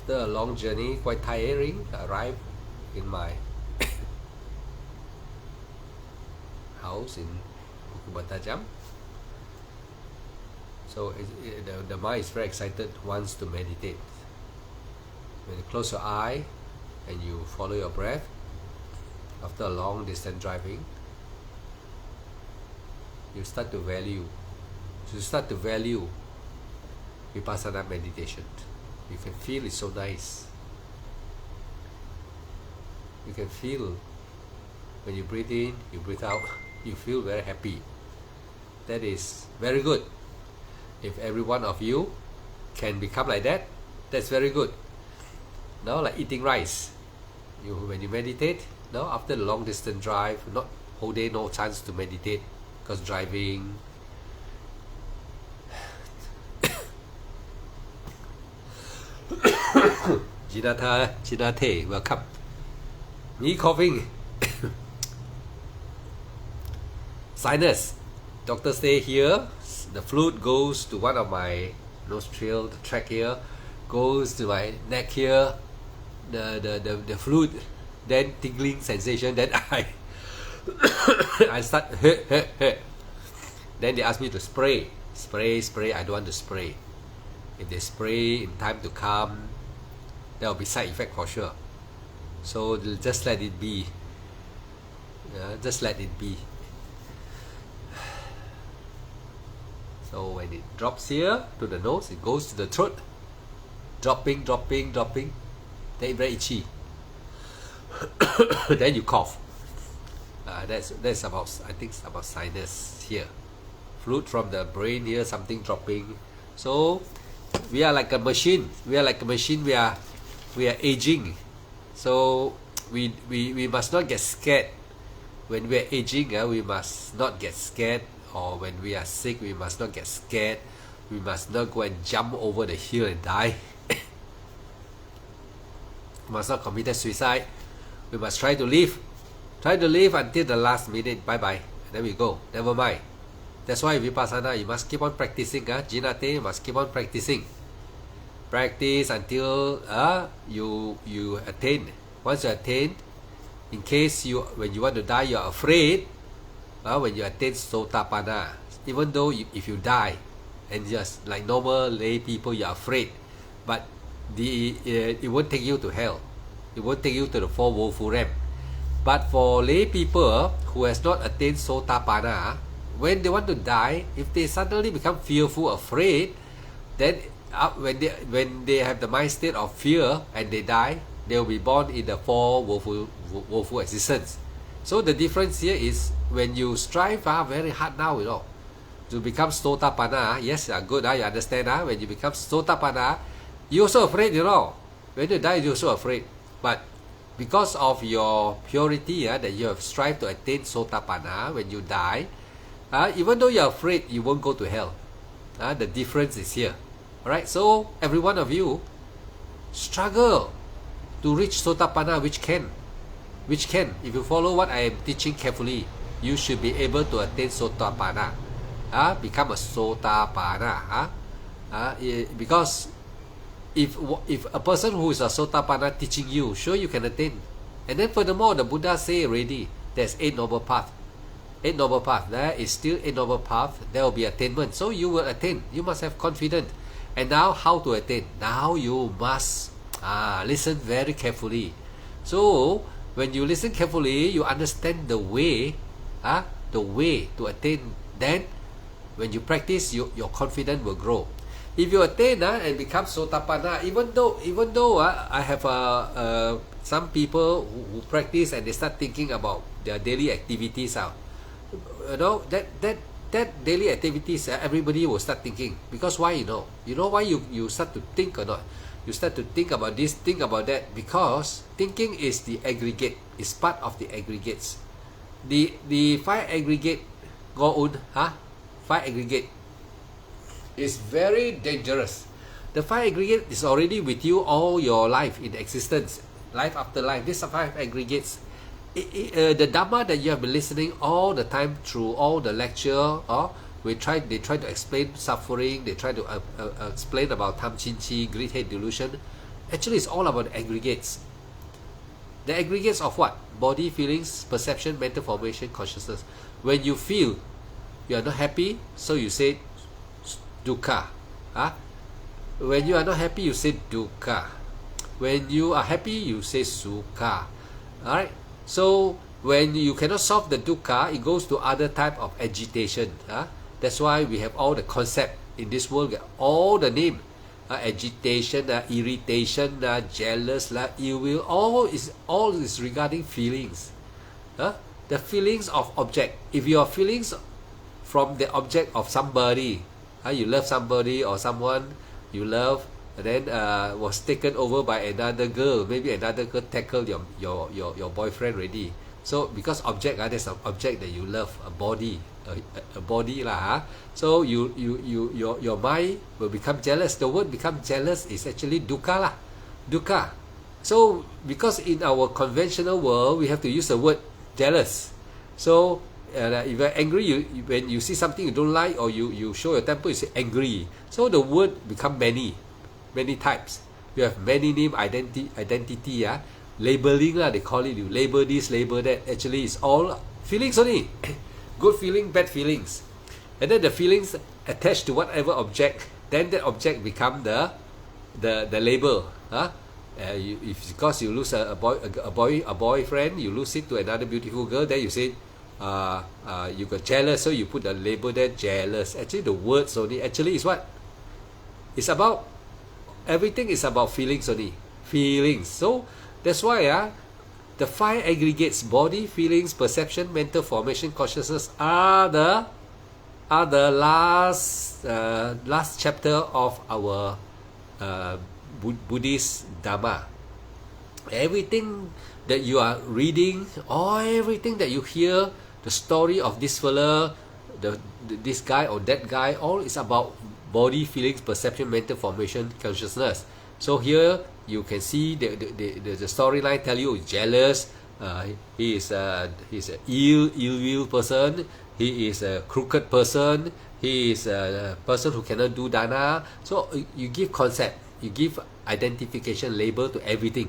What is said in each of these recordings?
After a long journey, quite tiring, I arrived in my house in Bukubatajam. So the mind is very excited, wants to meditate. When you close your eye and you follow your breath, after a long distance driving, you start to value. You start to value Vipassana meditation. You can feel it's so nice. You can feel when you breathe in, you breathe out, you feel very happy. That is very good. If every one of you can become like that, that's very good. Now, like eating rice, when you meditate, now after the long distance drive, not whole day, no chance to meditate because driving. Jinate, welcome. Me coughing. Sinus. Doctor stay here. The fluid goes to one of my nostril, the trachea, goes to my neck here. The fluid, then tingling sensation. Then I start. Then they ask me to spray. I don't want to spray. If they spray in time to come, there will be side effect for sure. So just let it be. Just let it be. So when it drops here to the nose, it goes to the throat, dropping. Then it's very itchy. Then you cough. That's about, I think it's about sinus here. Fluid from the brain here, something dropping. So we are like a machine. We are aging. So we must not get scared. When we are aging, we must not get scared. Or when we are sick, we must not get scared. We must not go and jump over the hill and die. We must not commit suicide. We must try to live. Try to live until the last minute. Bye-bye. And then we go. Never mind. That's why Vipassana, you must keep on practicing. Jinate, you must keep on practicing. Practice until you attain. Once you attain, in case when you want to die, you are afraid. When you attain Sotapanna, even though if you die, and just like normal lay people, you are afraid, but it won't take you to hell. It won't take you to the four woeful realm. But for lay people who has not attained Sotapanna, when they want to die, if they suddenly become fearful, afraid, then when they have the mind state of fear and they die, they will be born in the four woeful existence. So the difference here is when you strive very hard now, to become Sotapanna. Yes, good. You understand. When you become Sotapanna, you're also afraid. When you die, you're also afraid. But because of your purity, that you have strived to attain Sotapanna, when you die, even though you're afraid, you won't go to hell. The difference is here. Alright, so every one of you struggle to reach Sotapanna, which can. If you follow what I am teaching carefully, you should be able to attain Sotapanna. Become a Sotapanna. Because if a person who is a Sotapanna teaching you, sure you can attain. And then furthermore, the Buddha say already, there's 8 noble paths. 8 noble paths. There is still 8 noble paths. There will be attainment. So you will attain. You must have confidence. And now how to attain? Now you must listen very carefully. So when you listen carefully, you understand the way to attain. Then when you practice, your confidence will grow. If you attain and become Sotapanna, even though I have some people who practice and they start thinking about their daily activities, that daily activities, everybody will start thinking. Because why? You know why you start to think or not? You start to think about this, think about that, because thinking is the aggregate, is part of the aggregates. The 5 aggregate, five aggregate is very dangerous. The 5 aggregate is already with you all your life in existence, life after life. These are 5 aggregates. The Dhamma that you have been listening all the time through all the lecture, they try to explain suffering, they try to explain about Tam Chin Chi, greed, hate, delusion. Actually, it's all about the aggregates. The aggregates of what? Body, feelings, perception, mental formation, consciousness. When you feel you are not happy, so you say dukkha. Huh? When you are not happy, you say dukkha. When you are happy, you say sukha. Alright? So when you cannot solve the dukkha, it goes to other type of agitation. That's why we have all the concept in this world, all the name. Agitation, irritation, jealous, ill will, all is regarding feelings. The feelings of object. If your feelings from the object of somebody, you love somebody or someone you love, and then was taken over by another girl, maybe another girl tackled your boyfriend already. So because object, there's an object that you love, a body lah. So your mind will become jealous. The word become jealous is actually dukkha lah. Dukkha. So because in our conventional world we have to use the word jealous. So if you're angry, when you see something you don't like or you show your temper, you say angry. So the word become many types. You have many name, identity, labeling lah, they call it. You label this, label that. Actually it's all feelings only. Good feeling, bad feelings, and then the feelings attached to whatever object, then that object become the label. If because you lose a boyfriend, you lose it to another beautiful girl, then you say you got jealous, so you put the label there, jealous. Actually the words only. Actually is what? It's about everything is about feelings only. Feelings. So that's why the 5 aggregates: body, feelings, perception, mental formation, consciousness are the last chapter of our Buddhist Dharma. Everything that you are reading, or everything that you hear, the story of this fella, this guy or that guy, all is about body, feelings, perception, mental formation, consciousness. So here you can see the storyline tell you jealous. He is an ill will person. He is a crooked person. He is a person who cannot do dana. So you give concept, you give identification, label to everything.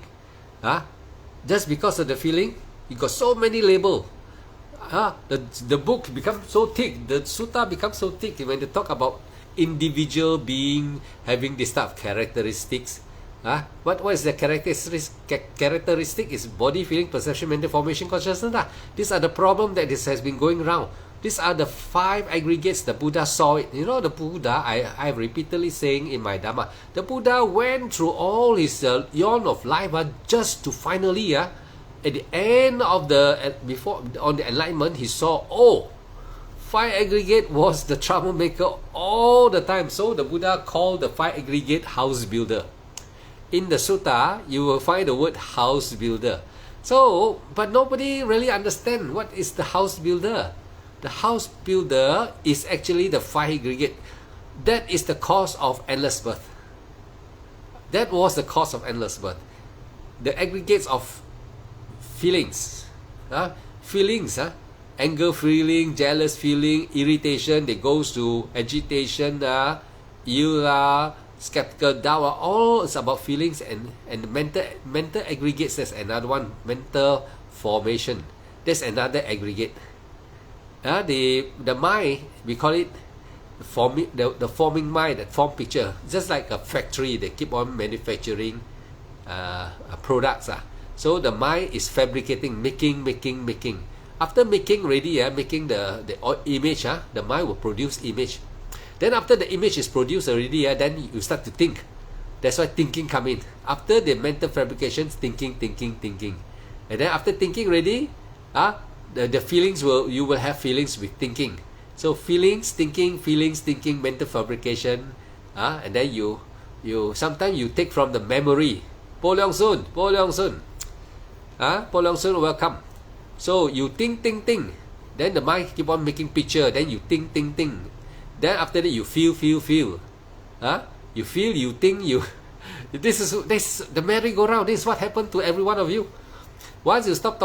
Just because of the feeling, you got so many label. The book becomes so thick. The sutta becomes so thick when they talk about individual being having this type of characteristics. What is the characteristic is body, feeling, perception, mental formation, consciousness. These are the problem that this has been going around. These are the 5 aggregates. The Buddha saw it. You know, the Buddha, I'm repeatedly saying in my Dhamma, the Buddha went through all his eon of life just to finally, at the end of on the enlightenment, he saw, 5 aggregate was the troublemaker all the time. So the Buddha called the 5 aggregate house builder. In the sutta, you will find the word house builder. So, but nobody really understand what is the house builder. The house builder is actually the 5 aggregate. That is the cause of endless birth. That was the cause of endless birth. The aggregates of feelings. Feelings, anger feeling, jealous feeling, irritation, they goes to agitation, ill, skeptical, doubt, all is about feelings and mental aggregates. There's another one, mental formation. There's another aggregate. The mind, we call it the forming mind, that form picture. Just like a factory, they keep on manufacturing products. So the mind is fabricating, making. After making ready, making the image, the mind will produce image. Then after the image is produced already, then you start to think. That's why thinking come in. After the mental fabrications, thinking. And then after thinking ready, the feelings you will have feelings with thinking. So feelings, thinking, mental fabrication, and then you sometimes you take from the memory. Po Leong Sun, welcome. So you think. Then the mind keep on making picture. Then you think. Then after that you feel. You feel, you think, you. This is the merry-go-round. This is what happened to every one of you. Once you stop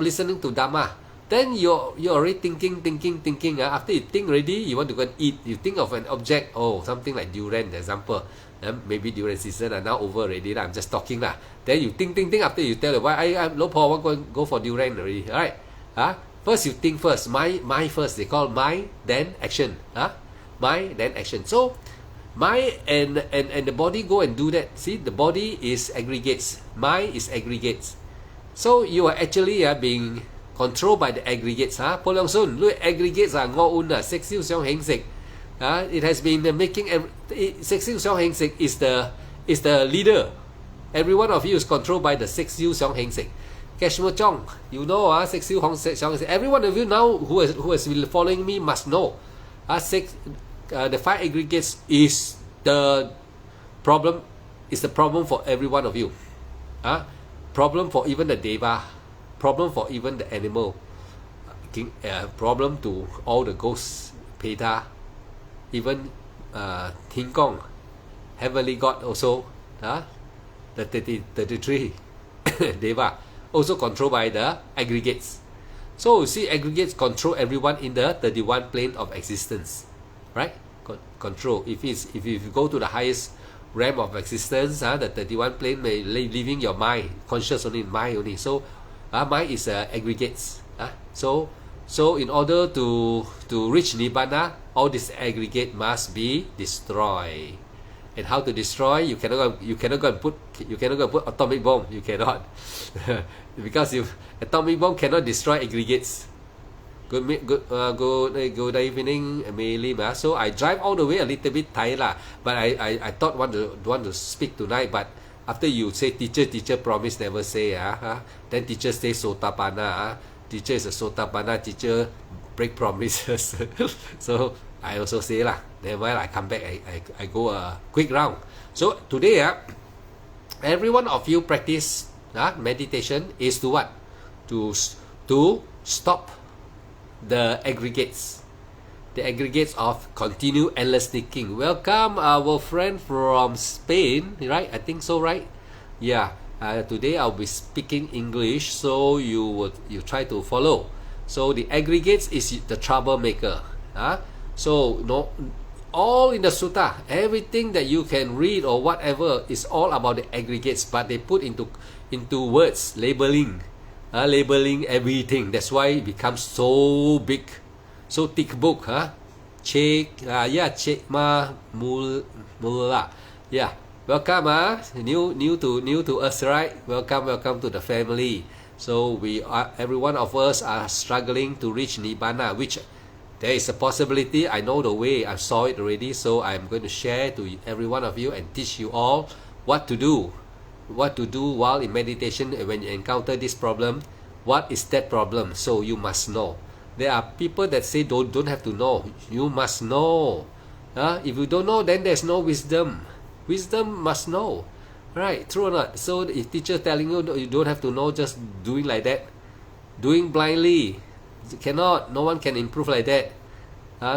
listening to Dhamma, then you're already thinking. After you think already, you want to go and eat. You think of an object, something like durian, example. maybe during season are now over already lah. I'm just talking lah. Then you think after you tell why I'm low power, go for durian already. Alright? First you think first. My first. They call my then action. My then action. So my and the body go and do that. See, the body is aggregates. My is aggregates. So you are actually being controlled by the aggregates. Po Leong Sun, look aggregates ngo un sek siu xiong heng sek. It has been making sek siu xiong heng sek is the leader. Every one of you is controlled by the sek siu xiong heng sek. Kashmo Chong, you know sek siu xiong heng sek. Every one of you now who has been following me must know. The 5 aggregates is the problem for every one of you. Problem for even the deva, problem for even the animal, problem to all the ghosts, Peta, even Ting Kong, heavenly god also, the 33 deva, also controlled by the aggregates. So you see, aggregates control everyone in the 31 plane of existence, right? Control. If you go to the highest realm of existence, the 31 plane may leaving your mind, conscious only, mind only. So mind is aggregates. So in order to reach Nibbana, all this aggregate must be destroyed. And how to destroy? You cannot go and put atomic bomb. You cannot because atomic bomb cannot destroy aggregates. Good evening, Mei. So I drive all the way a little bit tired lah. But I thought want to speak tonight. But after you say teacher promise never say then teacher say Sotapanna. Teacher is a Sotapanna. Teacher break promises. So I also say lah. Then while I come back, I go a quick round. So today every one of you practice meditation is to what? To stop the aggregates of continue endless thinking. Welcome our friend from Spain, right? I think so, right? Yeah. Today I'll be speaking English, so you try to follow. So the aggregates is the troublemaker. So no, all in the sutta, everything that you can read or whatever is all about the aggregates, but they put into words, labeling everything. That's why it becomes so big, so thick book. Check ma mula. Yeah, welcome. New to us, right? Welcome to the family. So every one of us are struggling to reach Nibbana, which there is a possibility. I know the way. I saw it already. So I'm going to share to every one of you and teach you all what to do while in meditation. When you encounter this problem, what is that problem? So you must know. There are people that say don't have to know. You must know. If you don't know, then there's no wisdom. Wisdom must know, right? True or not? So if teacher telling you don't have to know, just doing like that, doing blindly, cannot. No one can improve like that.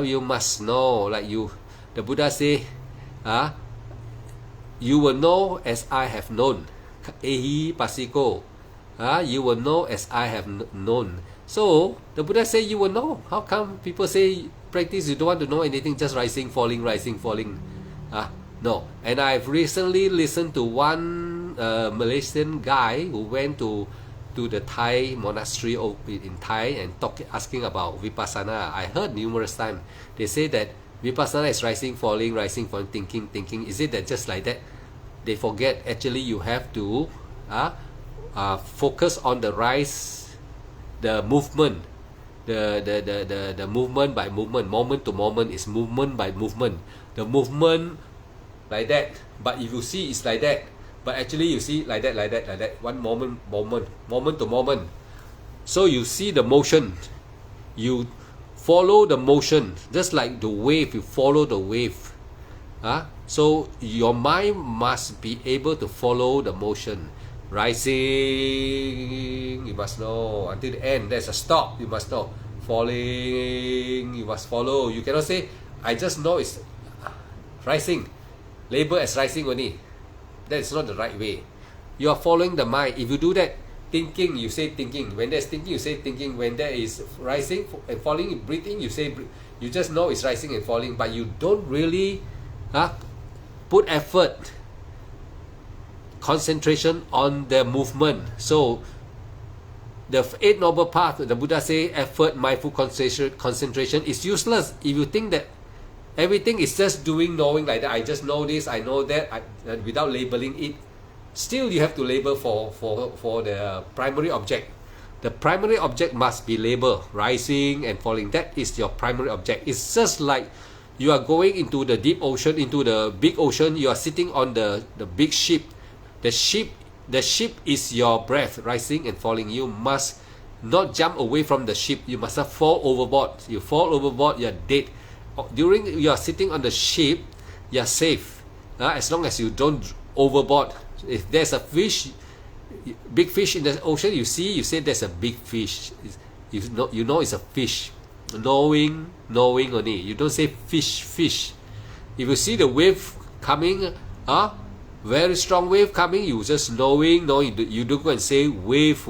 You must know. Like the Buddha say, you will know as I have known. Ehi pasiko. You will know as I have known. So the Buddha say you will know. How come people say practice you don't want to know anything, just rising, falling? No. And I've recently listened to one Malaysian guy who went to the Thai monastery in Thai and asking about Vipassana. I heard numerous times. They say that Vipassana is rising, falling, thinking. Is it that just like that? They forget actually you have to focus on the rise, the movement, the movement by movement, moment to moment is movement by movement. The movement like that, but if you see it's like that, but actually you see like that, one moment to moment. So you see the motion, you follow the motion, just like the wave, you follow the wave. So your mind must be able to follow the motion. Rising, you must know until the end. There's a stop, you must know. Falling, you must follow. You cannot say I just know it's rising, label as rising only. That's not the right way. You are following the mind. If you do that, thinking, you say thinking. When there's thinking, you say thinking. When there is rising and falling, breathing, you say you just know it's rising and falling, but you don't really put effort, concentration on the movement. So the Eight Noble Path, the Buddha say, effort, mindful concentration is useless if you think that everything is just doing, knowing like that. I just know this, I know that, without labeling it. Still, you have to label for the primary object. The primary object must be labeled, rising and falling. That is your primary object. It's just like you are going into the deep ocean, into the big ocean. You are sitting on the big ship. The ship is your breath, rising and falling. You must not jump away from the ship. You must not fall overboard. You fall overboard, you are dead. During you are sitting on the ship, you are safe. As long as you don't overboard. If there's a fish, big fish in the ocean, you say there's a big fish. You know it's a fish. Knowing only. You don't say fish. If you see the wave coming, very strong wave coming, you just knowing. You don't go and say wave.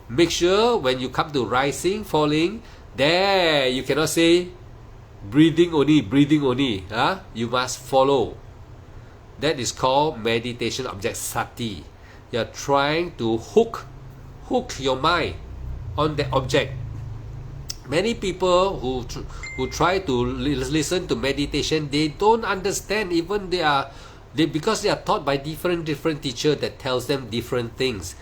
Make sure when you come to rising, falling, there you cannot say breathing only. You must follow. That is called meditation object sati. You are trying to hook your mind on the object. Many people who try to listen to meditation, they don't understand. Even because they are taught by different teacher that tells them different things.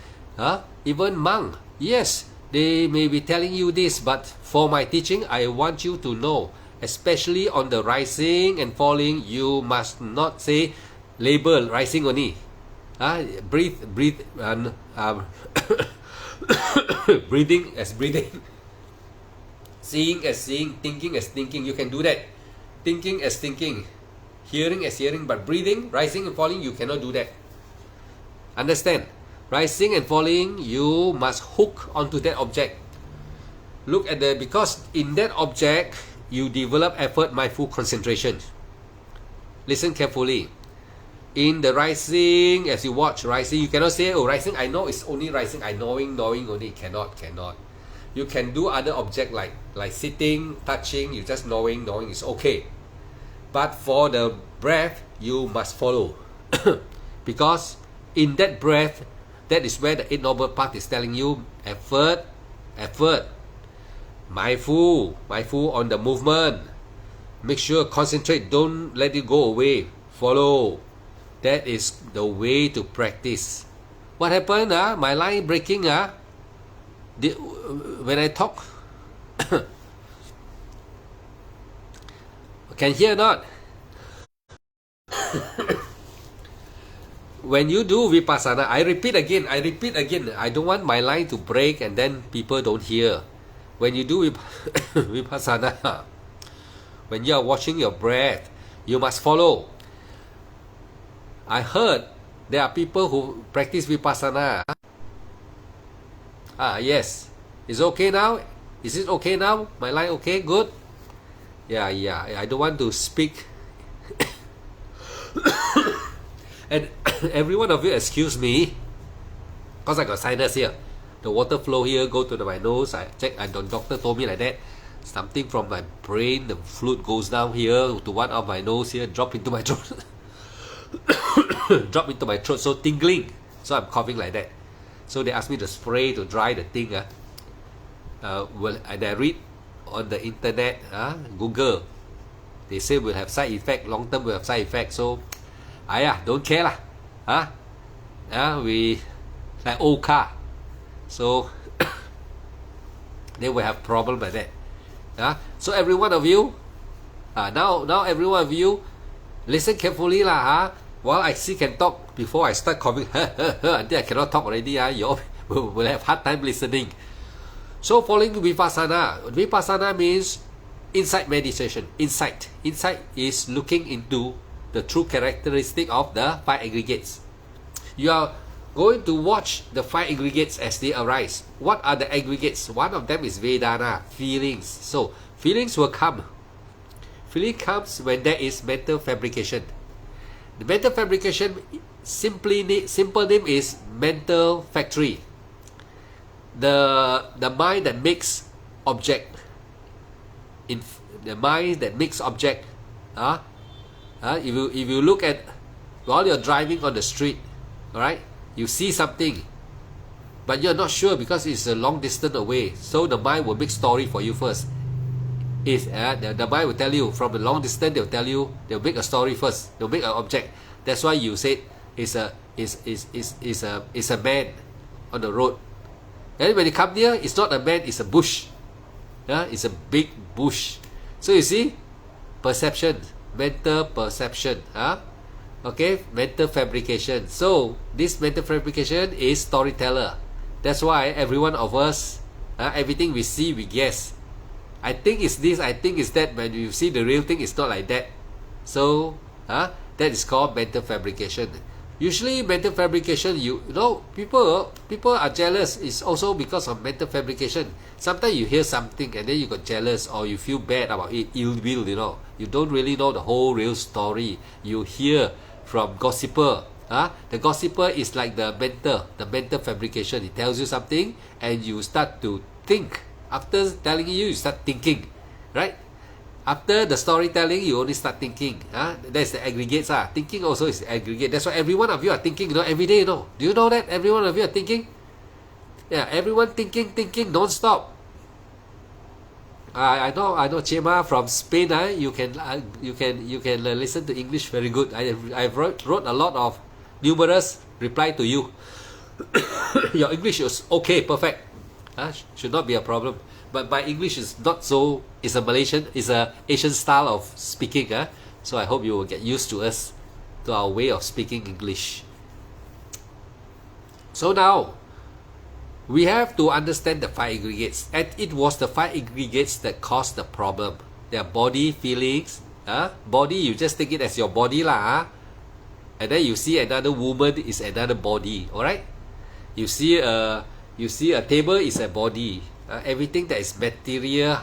Even monk, yes, they may be telling you this, but for my teaching, I want you to know, especially on the rising and falling, you must not say label rising only. Breathe breathing as breathing, seeing as seeing, thinking as thinking. You can do that. Thinking as thinking, hearing as hearing, but breathing, rising and falling, you cannot do that. Understand? Rising and falling, you must hook onto that object. Look at because in that object, you develop effort, mindful concentration. Listen carefully. In the rising, as you watch rising, you cannot say, oh, rising, I know it's only rising. I knowing only. Cannot. You can do other object like sitting, touching. You just knowing is okay. But for the breath, you must follow. Because in that breath, that is where the Eight Noble Path is telling you effort. Mindful on the movement. Make sure, concentrate, don't let it go away. Follow. That is the way to practice. What happened? My line breaking. When I talk, can hear or not? When you do Vipassana, I repeat again. I don't want my line to break and then people don't hear. When you do Vipassana, when you are watching your breath, you must follow. I heard there are people who practice Vipassana. Yes. Is it okay now? Is it okay now? My line okay? Good? Yeah. I don't want to speak. And every one of you, excuse me, because I got sinus here. The water flow here go to my nose. I check, and the doctor told me like that. Something from my brain, the fluid goes down here to one of my nose here, drop into my throat. Drop into my throat, so tingling. So I'm coughing like that. So they asked me to spray to dry the thing. And I read on the internet, Google. They say will have side effect, long term will have side effect. So, don't care lah. We like old car. So they will have problem like that. So every one of you, now every one of you, listen carefully lah. While I still can talk before I start coughing, until I cannot talk already. You all will have hard time listening. So following Vipassana. Vipassana means insight meditation. Insight is looking into the true characteristic of the five aggregates. You are going to watch the five aggregates as they arise. What are the aggregates? One of them is Vedana, feelings. So feelings will come. Feeling comes when there is mental fabrication. The mental fabrication, simple name is mental factory. The mind that makes object. In the mind that makes object. If you look at while you're driving on the street, all right, you see something, but you're not sure because it's a long distance away. So the mind will make story for you first. The mind will tell you from a long distance. They'll make a story first. They'll make an object. That's why you said it's a man on the road. And when you come near, it's not a man, it's a bush. It's a big bush. So you see, perception, mental perception. Okay, mental fabrication. So this mental fabrication is storyteller. That's why every one of us, everything we see, we guess. I think it's this, I think it's that. When you see the real thing, it's not like that. So that is called mental fabrication. Usually mental fabrication, you know, people are jealous. It's also because of mental fabrication. Sometimes you hear something and then you got jealous or you feel bad about it, ill will, you know. You don't really know the whole real story. You hear from gossiper. The gossiper is like the mental fabrication. He tells you something and you start to think. After telling you, you start thinking, right? After the storytelling, you only start thinking. That's the aggregates. Thinking also is aggregate. That's why every one of you are thinking, you know, every day, you know. Do you know that every one of you are thinking? Yeah, everyone thinking non-stop. I know Chema from Spain. You can listen to English very good. I've wrote a lot of numerous reply to you. Your English is okay, perfect. Should not be a problem. But my English is not so. It's a Asian style of speaking. So I hope you will get used to our way of speaking English. So now we have to understand the 5 aggregates, and it was the 5 aggregates that caused the problem. Their body, feelings. Body, you just take it as your body lah. And then you see another woman is another body. All right. You see a table is a body. Everything that is material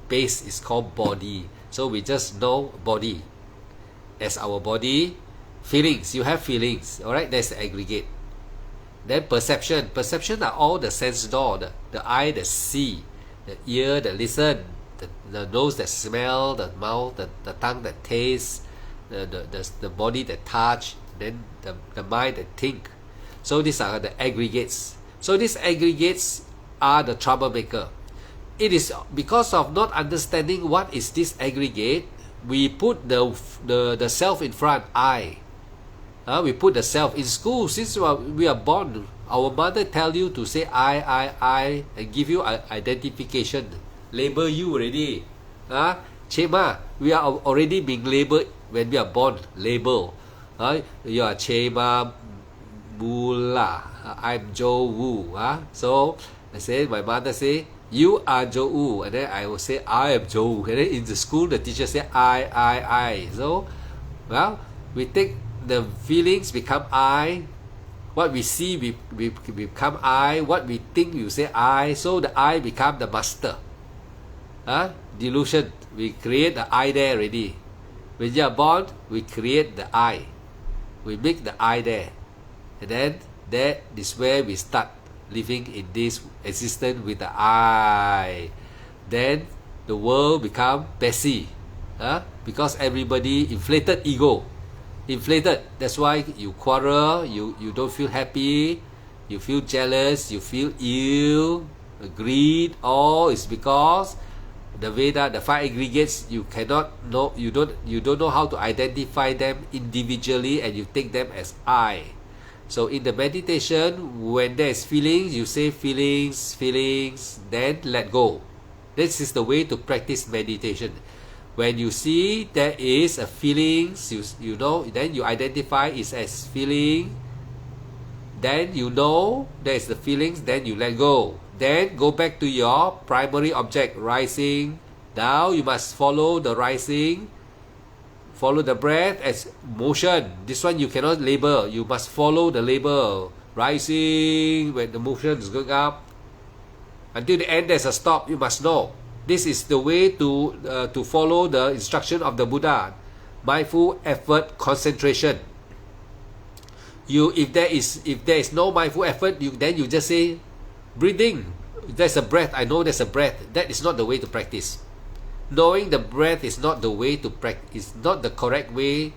based is called body. So we just know body as our body. Feelings, you have feelings. All right, that's the aggregate. Then perception. Perception are all the sense door. The eye that see, the ear that listen, the nose that smell, the mouth, the tongue that taste, the body that touch, then the mind that think. So these are the aggregates. So these aggregates are the troublemaker. It is because of not understanding what is this aggregate, we put the self in front, I. We put the self in school. Since we are born, our mother tell you to say I, and give you identification, label you already. Chema, we are already being labeled when we are born. Label. You are Chema Mula. I'm Joe Wu. So I say, my mother say, you are Joe Wu, and then I will say I am Joe Wu. And then in the school, the teacher say I. So, well, we take the feelings become I. What we see, we become I. What we think, you say I. So the I become the master. Delusion. We create the I there already. When you are born, we create the I. We make the I there. And then that is where we start living in this existence with the I. Then the world become messy. Because everybody inflated ego. Inflated. That's why you quarrel, you don't feel happy, you feel jealous, you feel ill, greed. All is because the Veda, the 5 aggregates, you cannot know, you don't know how to identify them individually, and you take them as I. So in the meditation, when there is feelings, you say feelings, then let go. This is the way to practice meditation. When you see there is a feelings, you know, then you identify it as feeling. Then you know there is the feelings, then you let go. Then go back to your primary object, rising. Now you must follow the rising. Follow the breath as motion. This one you cannot label. You must follow the label. Rising, when the motion is going up. Until the end there's a stop, you must know. This is the way to follow the instruction of the Buddha. Mindful effort, concentration. If there is no mindful effort, then you just say breathing. There's a breath. I know there's a breath. That is not the way to practice. Knowing the breath is not the way to practice. Is not the correct way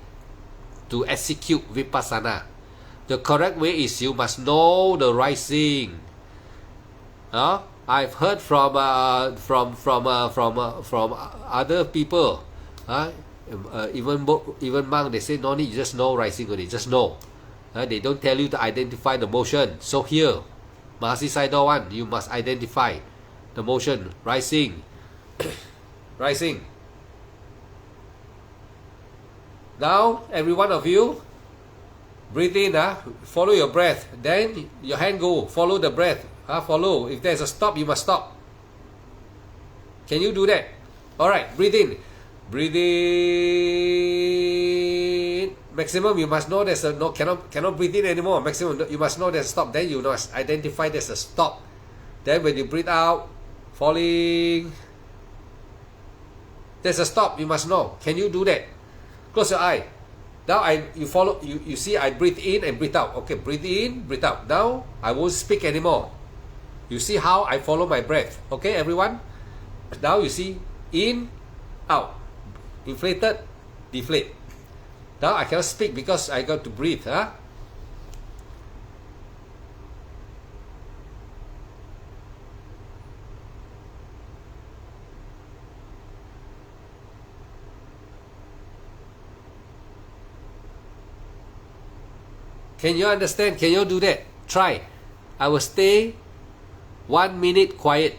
to execute vipassana. The correct way is you must know the rising. I've heard from other people, even monk, they say no need, you just know rising only, just know. They don't tell you to identify the motion. So here, Mahasi Sayadaw 1, you must identify the motion, rising, rising. Now, every one of you, breathe in, follow your breath. Then your hand go, follow the breath. Follow. If there's a stop, you must stop. Can you do that? Alright, breathe in. Breathe in. Maximum, you must know there's a no, cannot breathe in anymore. Maximum, you must know there's a stop. Then you must identify there's a stop. Then when you breathe out, falling, there's a stop. You must know. Can you do that? Close your eye. Now you follow. You see I breathe in and breathe out. Okay, breathe in, breathe out. Now I won't speak anymore. You see how I follow my breath. Okay, everyone. Now you see in, out, inflated, deflate. Now I cannot speak because I got to breathe. Can you understand? Can you do that? Try. I will stay 1 minute quiet.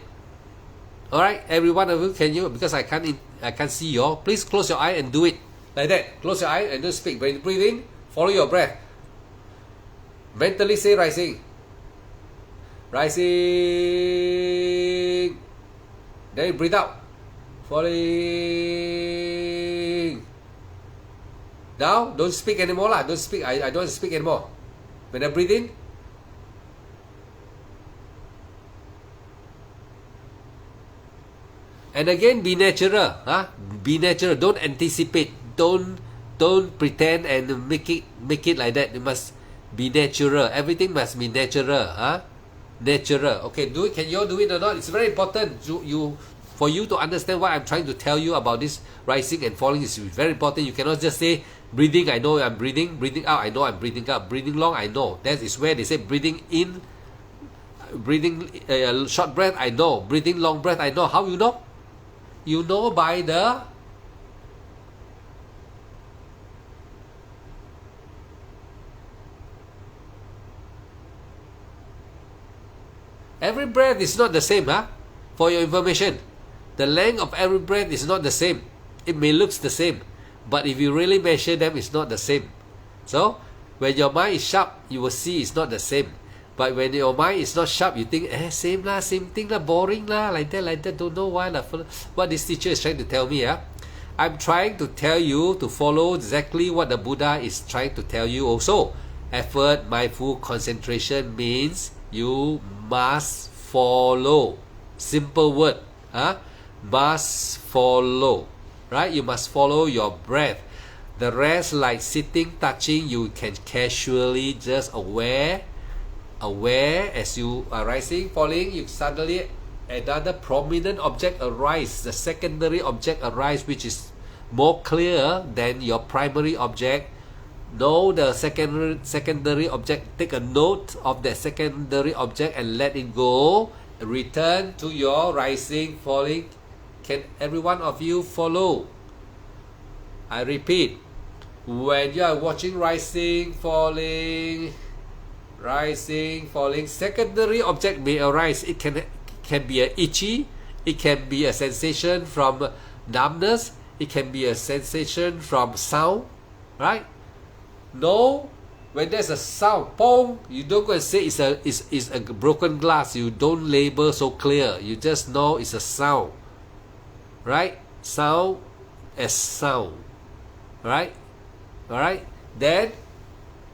Alright, every one of you, can you? Because I can't see you all. Please close your eye and do it. Like that. Close your eye and don't speak. When you breathe in, follow your breath. Mentally say rising. Rising. Then breathe out. Falling. Now, don't speak anymore lah. Don't speak. I don't speak anymore. When I breathe in, and again, be natural. Be natural. Don't anticipate. Don't pretend and make it like that. You must be natural. Everything must be natural. Natural. Okay, do it. Can you all do it or not? It's very important. For you to understand what I'm trying to tell you about this rising and falling is very important. You cannot just say breathing, I know I'm breathing. Breathing out, I know I'm breathing out. Breathing long, I know. That is where they say breathing in, breathing short breath, I know. Breathing long breath, I know. How you know? You know by the every breath is not the same, for your information. The length of every breath is not the same. It may look the same, but if you really measure them, it's not the same. So, when your mind is sharp, you will see it's not the same. But when your mind is not sharp, you think, same lah, same thing lah, boring lah, like that, don't know why lah. What this teacher is trying to tell me, I'm trying to tell you to follow exactly what the Buddha is trying to tell you also. Effort, mindful concentration means you must follow. Simple word, must follow, right? You must follow your breath. The rest, like sitting, touching, you can casually just aware as you are rising, falling, you suddenly another prominent object arise, the secondary object arise, which is more clear than your primary object. Know the secondary object, take a note of the secondary object and let it go. Return to your rising, falling. Can every one of you follow? I repeat, when you are watching rising, falling, secondary object may arise. It can be a itchy, it can be a sensation from numbness, it can be a sensation from sound, right? No, when there's a sound, pong, you don't go and say it's a broken glass. You don't label so clear. You just know it's a sound, right? Sound as sound, right? All right. Then,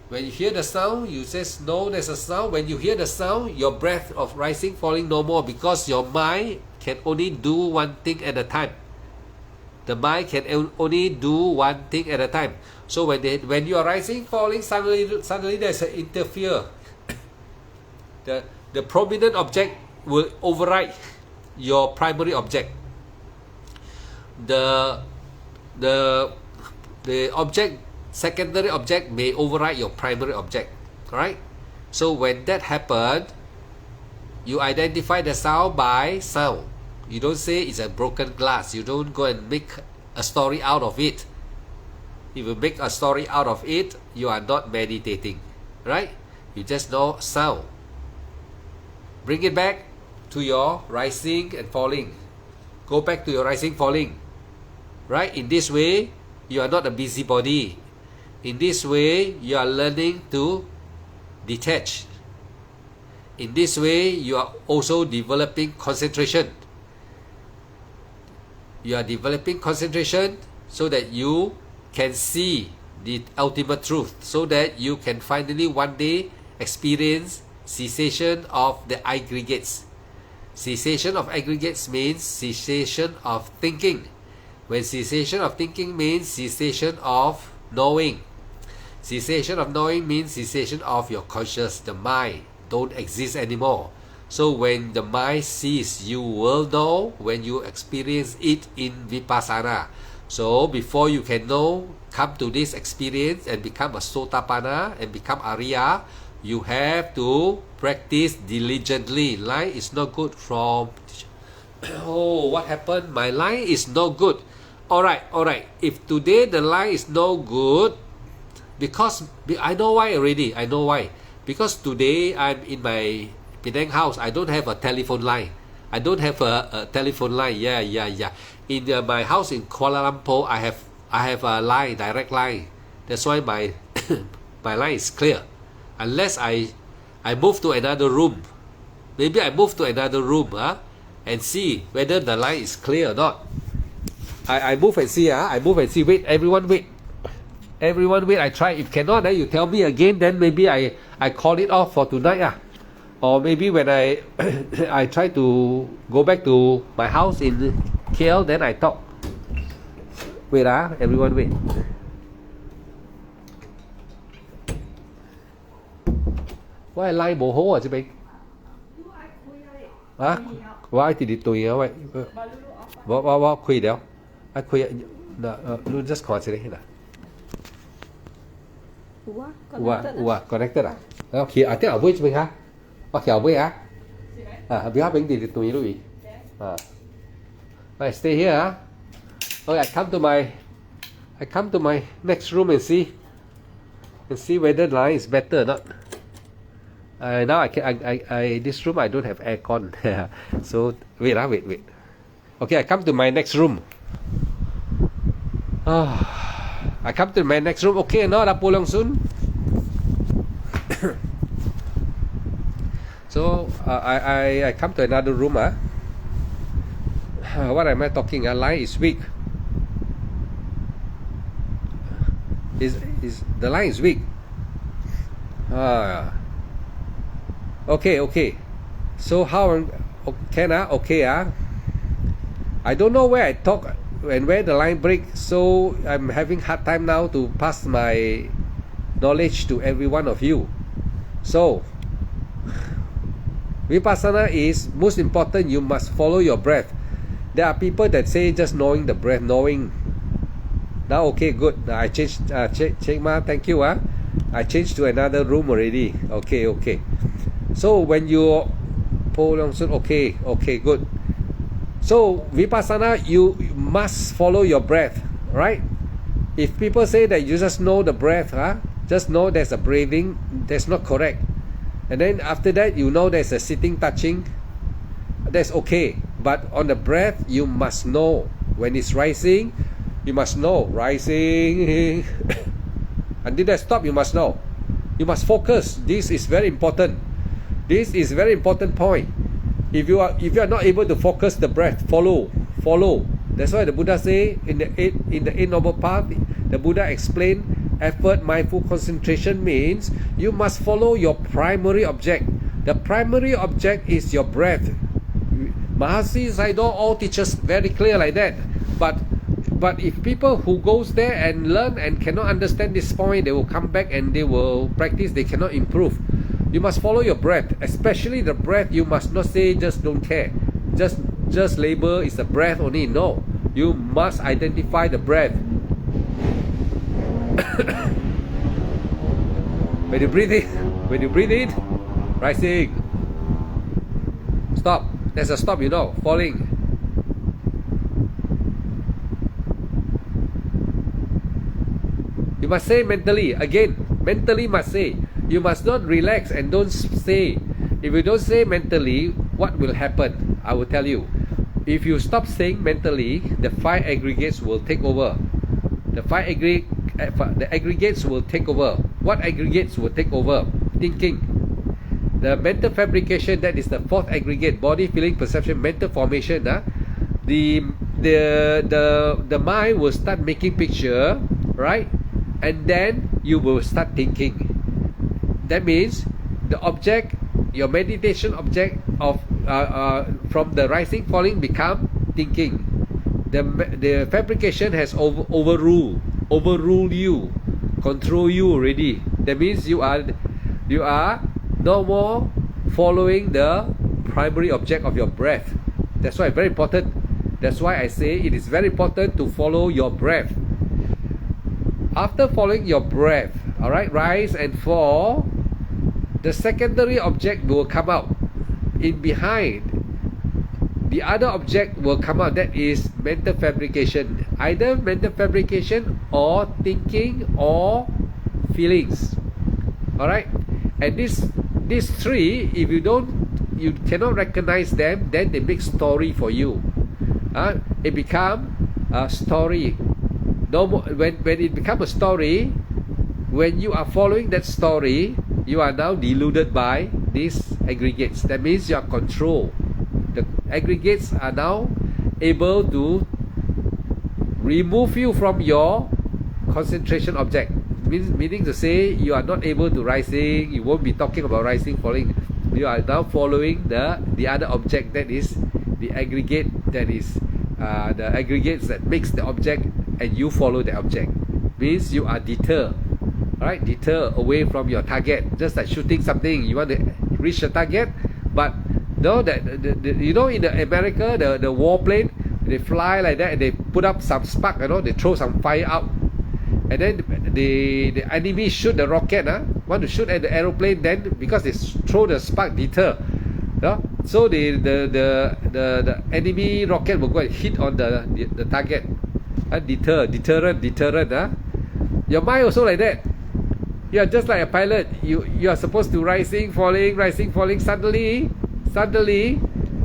when you hear the sound, you just know there's a sound. When you hear the sound, your breath of rising, falling no more, because your mind can only do one thing at a time. The mind can only do one thing at a time. So when you are rising, falling, suddenly there's an interfere. The prominent object will override your primary object. The object secondary object may override your primary object. Alright? So when that happened, you identify the sound by sound. You don't say it's a broken glass. You don't go and make a story out of it. If you make a story out of it, you are not meditating. Right? You just know sound. Bring it back to your rising and falling. Go back to your rising, falling. Right? In this way, you are not a busybody. In this way, you are learning to detach. In this way, you are also developing concentration. You are developing concentration so that you can see the ultimate truth, so that you can finally one day experience cessation of the aggregates. Cessation of aggregates means cessation of thinking. When cessation of thinking means cessation of knowing. Cessation of knowing means cessation of your conscious. The mind don't exist anymore. So when the mind ceases, you will know when you experience it in Vipassana. So before you can know, come to this experience and become a Sotapanna and become Arya, you have to practice diligently. Line is not good from... Oh, what happened? My line is no good. Alright. If today the line is no good, because I know why already. I know why. Because today I'm in my Penang house. I don't have a telephone line. I don't have a telephone line. Yeah. In my house in Kuala Lumpur, I have a line, direct line. That's why my my line is clear. Unless I move to another room. Maybe I move to another room and see whether the line is clear or not. I move and see. I move and see. Wait, everyone wait. Everyone wait. I try. If cannot, then you tell me again. Then maybe I call it off for tonight. Or maybe when I I try to go back to my house in KL, then I talk. Wait, everyone wait. Why line bộ hố chứ mình? Why thì đi tùy vậy? What khuy đéo? I khuy lu just consider nè. Connected à? Okay, I think I'll wait mình ha. Okay, I'll wait because mình đi tùy luôn ý. I stay here. Okay, I come to my next room and see whether the line is better or not. Now I this room I don't have aircon. So wait. Okay, I come to my next room. I come to my next room. Okay, no, dah pulang soon. So I come to another room. What am I talking? Line is weak. Is the line is weak? Okay. So how can okay I don't know where I talk and where the line breaks, so I'm having hard time now to pass my knowledge to every one of you. So Vipassana is most important. You must follow your breath. There are people that say just knowing the breath, knowing. Now okay, good. I changed. Chek Ma, thank you. I changed to another room already. Okay. So when you okay, good. So Vipassana, you must follow your breath, right? If people say that you just know the breath, just know there's a breathing, that's not correct. And then after that, you know there's a sitting, touching, that's okay. But on the breath, you must know when it's rising. You must know rising. Until that stop, you must know. You must focus. This is very important. This is very important point. If you are not able to focus the breath, follow. That's why the Buddha say in the Eight Noble Path, the Buddha explained effort, mindful concentration means you must follow your primary object. The primary object is your breath. Mahasi Sayadaw all teaches very clear like that. But if people who goes there and learn and cannot understand this point, they will come back and they will practice, they cannot improve. You must follow your breath, especially the breath. You must not say just don't care, just label it's a breath only. No, you must identify the breath. When you breathe in, rising. Stop. There's a stop, falling. You must say mentally. Again, mentally must say. You must not relax and don't say. If you don't say mentally, what will happen? I will tell you. If you stop saying mentally, the 5 aggregates will take over. The aggregates will take over. What aggregates will take over? Thinking. The mental fabrication, that is the 4th aggregate, body, feeling, perception, mental formation. The mind will start making picture, right? And then you will start thinking. That means the object, your meditation object of from the rising, falling become thinking. The fabrication has overruled you, control you already. That means you are no more following the primary object of your breath. That's why very important. That's why I say it is very important to follow your breath. After following your breath, all right, rise and fall, the secondary object will come out. In behind, the other object will come out. That is mental fabrication. Either mental fabrication or thinking or feelings. All right, and these 3, if you cannot recognize them, then they make story for you. It become a story. No more, when it becomes a story, when you are following that story, you are now deluded by these aggregates. That means you are controlled. The aggregates are now able to remove you from your concentration object. Meaning to say, you are not able to rising. You won't be talking about rising, falling. You are now following the other object, that is the aggregate, that is the aggregates that makes the object, and you follow the object. Means you are deterred. Right, deter away from your target. Just like shooting something, you want to reach the target, but no, that in America, the warplane, they fly like that and they put up some spark, they throw some fire out, and then the enemy shoot the rocket, want to shoot at the aeroplane, then because they throw the spark, deter, so the enemy rocket will go and hit on the target, deterrent. Your mind also like that. You are just like a pilot. You are supposed to rising, falling. Suddenly,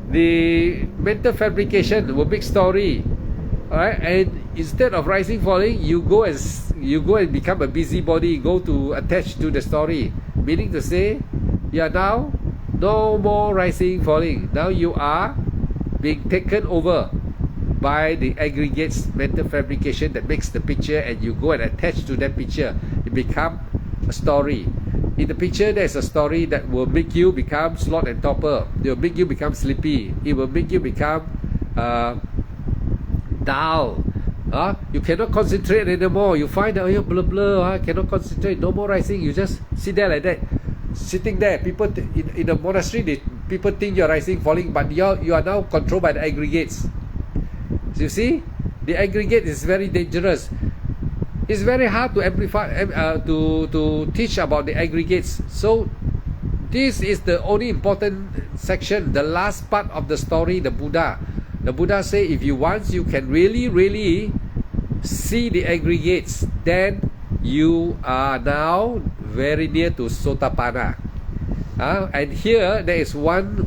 the mental fabrication will make story. All right, and instead of rising, falling, you go and become a busybody. Go to attach to the story. Meaning to say, you are now no more rising, falling. Now you are being taken over by the aggregates mental fabrication that makes the picture, and you go and attach to that picture. It become a story. In the picture, there's a story that will make you become sloth and torpor. It will make you become sleepy. It will make you become dull. You cannot concentrate anymore. You find that you're blah, cannot concentrate. No more rising. You just sit there like that, sitting there. People in the monastery, people think you're rising, falling, but you are now controlled by the aggregates. So you see, the aggregate is very dangerous. It's very hard to amplify, to teach about the aggregates. So this is the only important section, the last part of the story. The Buddha say, if you can really see the aggregates, then you are now very near to Sotapanna. And here there is one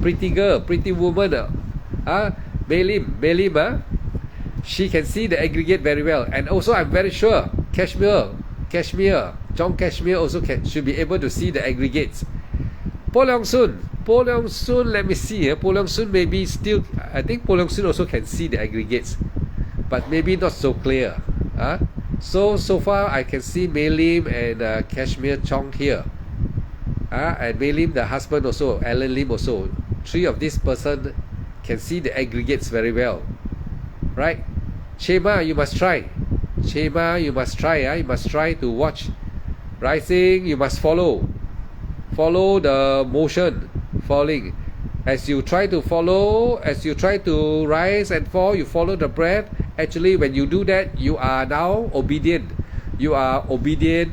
pretty woman, Melim, she can see the aggregate very well. And also I'm very sure John Kashmir also should be able to see the aggregates. Po Leong Sun, let me see. Po Leong Sun maybe still, I think Po Leong Sun also can see the aggregates, but maybe not so clear. So far I can see Mei Lim and Kashmir Chong here. And Mei Lim, the husband, also Alan Lim also. 3 of this person can see the aggregates very well. Right? Chema, you must try. You must try to watch. Rising, you must follow the motion. As you try to rise and fall, you follow the breath, Actually, when you do that, you are now obedient. You are obedient.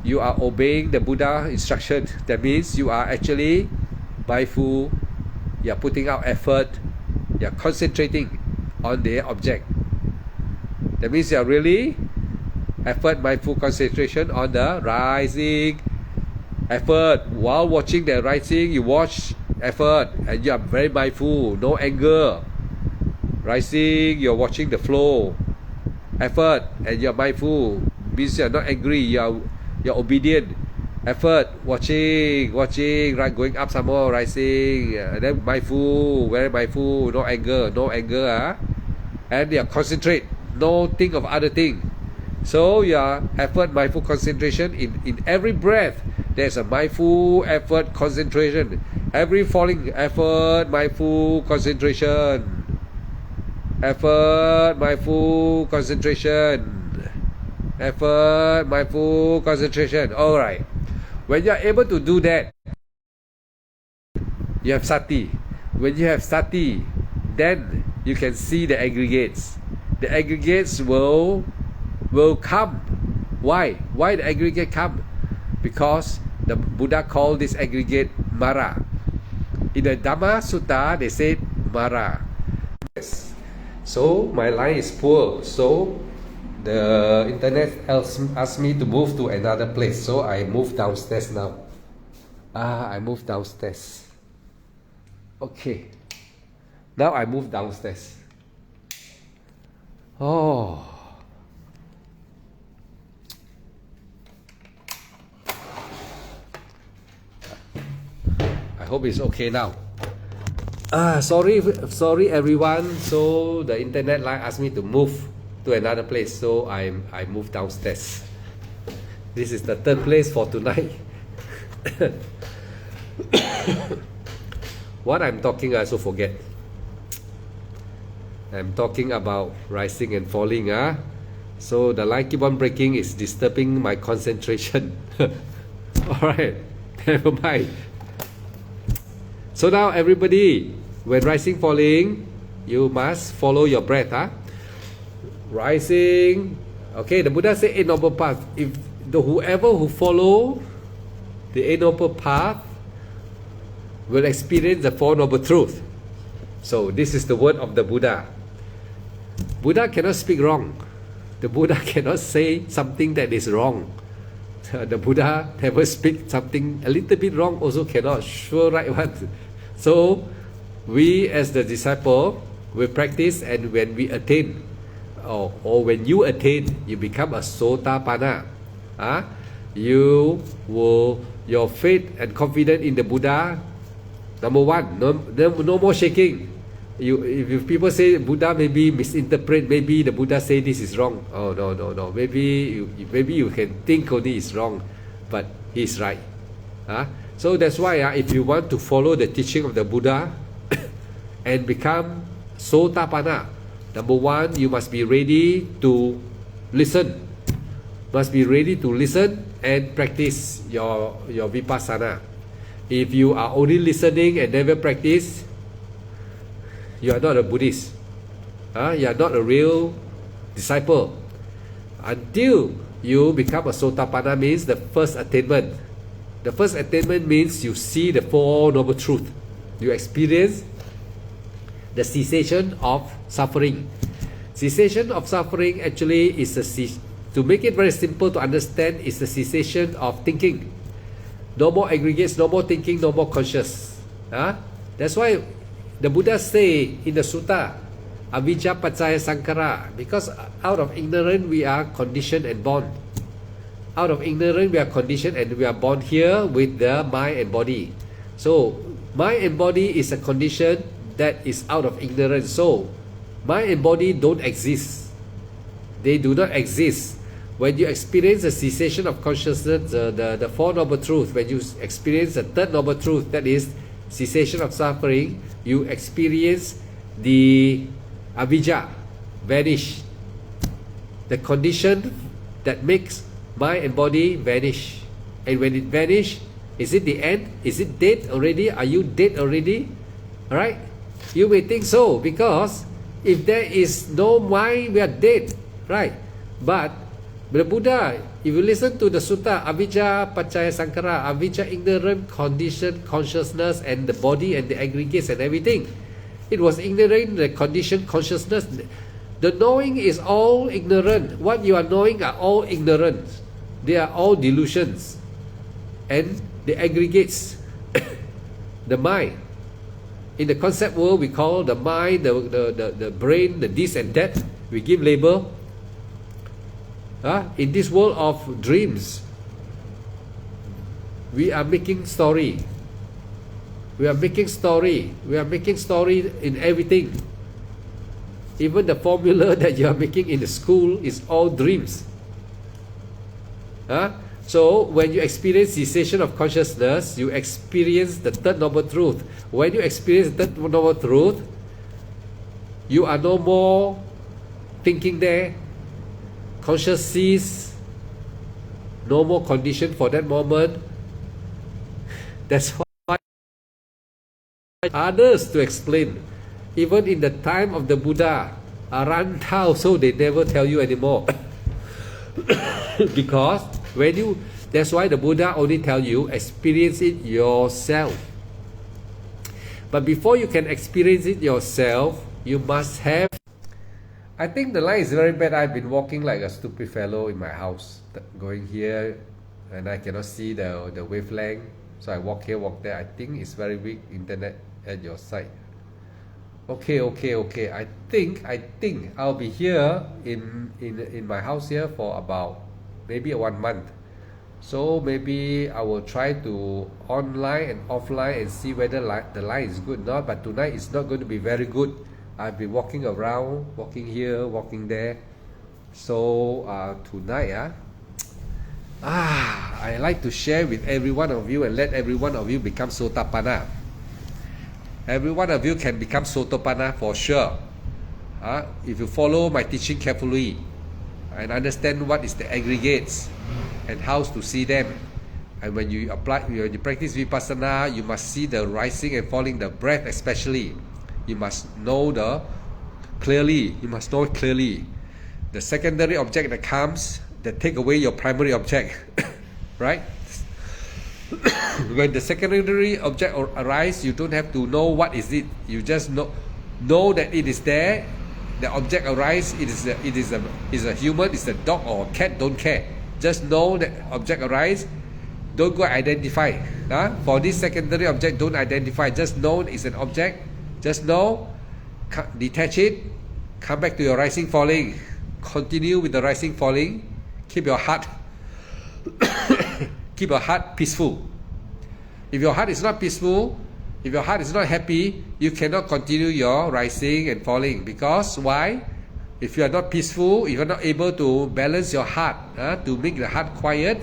You are obeying the Buddha instruction. That means you are actually mindful. You are putting out effort. You are concentrating on the object. That means you are really effort, mindful concentration on the rising. Effort while watching the rising, you watch effort and you are very mindful, no anger. Rising, you're watching the flow. Effort and you're mindful, means you're not angry, you're obedient. Effort, watching, right, going up some more, rising, then mindful, very mindful, no anger, and you concentrate, no think of other thing. So your effort, mindful concentration in every breath. There's a mindful effort concentration. Every falling effort, mindful concentration. Effort, mindful concentration. Effort, mindful concentration. Alright. When you're able to do that, you have sati. When you have sati, then you can see the aggregates. The aggregates will come. Why? Why the aggregate come? Because the Buddha called this aggregate Mara. In the Dhamma Sutta, they said Mara. Yes. So my line is poor. So the internet asked me to move to another place. So I moved downstairs now. I moved downstairs. Okay. Now I move downstairs. Oh. I hope it's okay now. Sorry everyone. So the internet line asked me to move to another place, so I moved downstairs. This is the third place for tonight. What I'm talking, I also forget. I'm talking about rising and falling. So the line keep on breaking, is disturbing my concentration. Alright, never mind. So now everybody, when rising, falling, you must follow your breath. Rising. Okay, the Buddha said Eight Noble Path. If whoever who follow the Eight Noble Path will experience the Four Noble Truth. So this is the word of the Buddha. Buddha cannot speak wrong. The Buddha cannot say something that is wrong. The Buddha never speak something a little bit wrong, also cannot sure right one. So we as the disciple will practice, and when we attain, or when you attain, you become a Sotapanna. Your faith and confidence in the Buddha, number one, no more shaking. If people say Buddha maybe misinterpret, maybe the Buddha say this is wrong. Oh no. Maybe you can think only is wrong, but he's right. So that's why if you want to follow the teaching of the Buddha and become Sotapanna, number one, you must be ready to listen. Must be ready to listen and practice your Vipassana. If you are only listening and never practice, you are not a Buddhist. You are not a real disciple. Until you become a Sotapanna, means the first attainment. The first attainment means you see the Four Noble Truths. You experience the cessation of suffering. Cessation of suffering actually is to make it very simple to understand, is the cessation of thinking. No more aggregates, no more thinking, no more conscious. That's why the Buddha say in the Sutta, Avijja Paccaya Sankhara, because out of ignorance we are conditioned and born. Out of ignorance we are conditioned and we are born here with the mind and body. So mind and body is a condition that is out of ignorance. So mind and body don't exist. They do not exist. When you experience the cessation of consciousness, the Four Noble Truths, when you experience the Third Noble Truth, that is cessation of suffering, you experience the avijja vanish. The condition that makes mind and body vanish. And when it vanish, is it the end? Is it dead already? Are you dead already? Alright? You may think so, because If there is no mind, we are dead, right? But the Buddha, if you listen to the sutta, avijja paccaya sankara, avijja ignorant conditioned consciousness and the body and the aggregates and everything. It was ignorant, the conditioned consciousness. The knowing is all ignorant. What you are knowing are all ignorant. They are all delusions. And the aggregates, the mind. In the concept world, we call the mind, the brain, the this and that. We give label. In this world of dreams, we are making story. We are making story. We are making story in everything. Even the formula that you are making in the school is all dreams. So when you experience cessation of consciousness, you experience the third noble truth. When you experience the third noble truth, you are no more thinking there. Conscious cease, no more condition for that moment. That's why others to explain. Even in the time of the Buddha, Aranta also they never tell you anymore. Because when you, that's why the Buddha only tell you experience it yourself. But before you can experience it yourself, you must have. I think the line is very bad. I've been walking like a stupid fellow in my house, going here, and I cannot see the wavelength. So I walk here, walk there. I think it's very weak internet at your side. Okay. I think I'll be here in my house here for about maybe 1 month. So maybe I will try to online and offline and see whether the line is good or not. But tonight it's not going to be very good. I've been walking around, walking here, walking there. So tonight, I like to share with every one of you and let every one of you become Sotapanna. Every one of you can become Sotapanna for sure. If you follow my teaching carefully and understand what is the aggregates and how to see them. And when you practice Vipassana, you must see the rising and falling, the breath especially. You must know clearly. You must know it clearly. The secondary object that comes, that take away your primary object, right? When the secondary object arises, you don't have to know what is it. You just know that it is there. The object arises. It is a human. It's a dog or a cat. Don't care. Just know that object arises. Don't go identify. For this secondary object, don't identify. Just know it's an object. Just know, detach it, come back to your rising falling, continue with the rising falling, keep your heart peaceful. If your heart is not peaceful, if your heart is not happy, you cannot continue your rising and falling. Because why? If you are not peaceful, if you are not able to balance your heart, to make the heart quiet,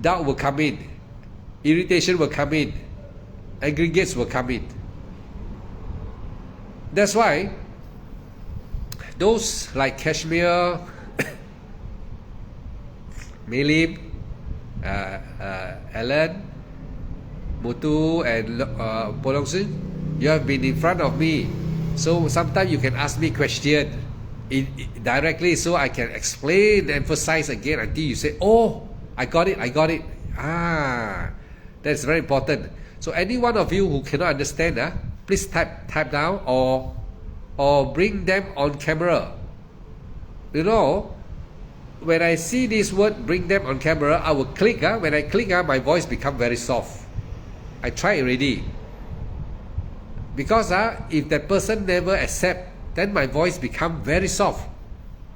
doubt will come in, irritation will come in, aggregates will come in. That's why those like Kashmir, Melim, Alan, Mutu, and Polong Sin, you have been in front of me. So sometimes you can ask me questions directly so I can explain, emphasize again until you say, oh, I got it. That's very important. So any one of you who cannot understand, please type down or bring them on camera. You know, when I see this word, bring them on camera, I will click. When I click, my voice become very soft. I tried already. Because if that person never accept, then my voice become very soft.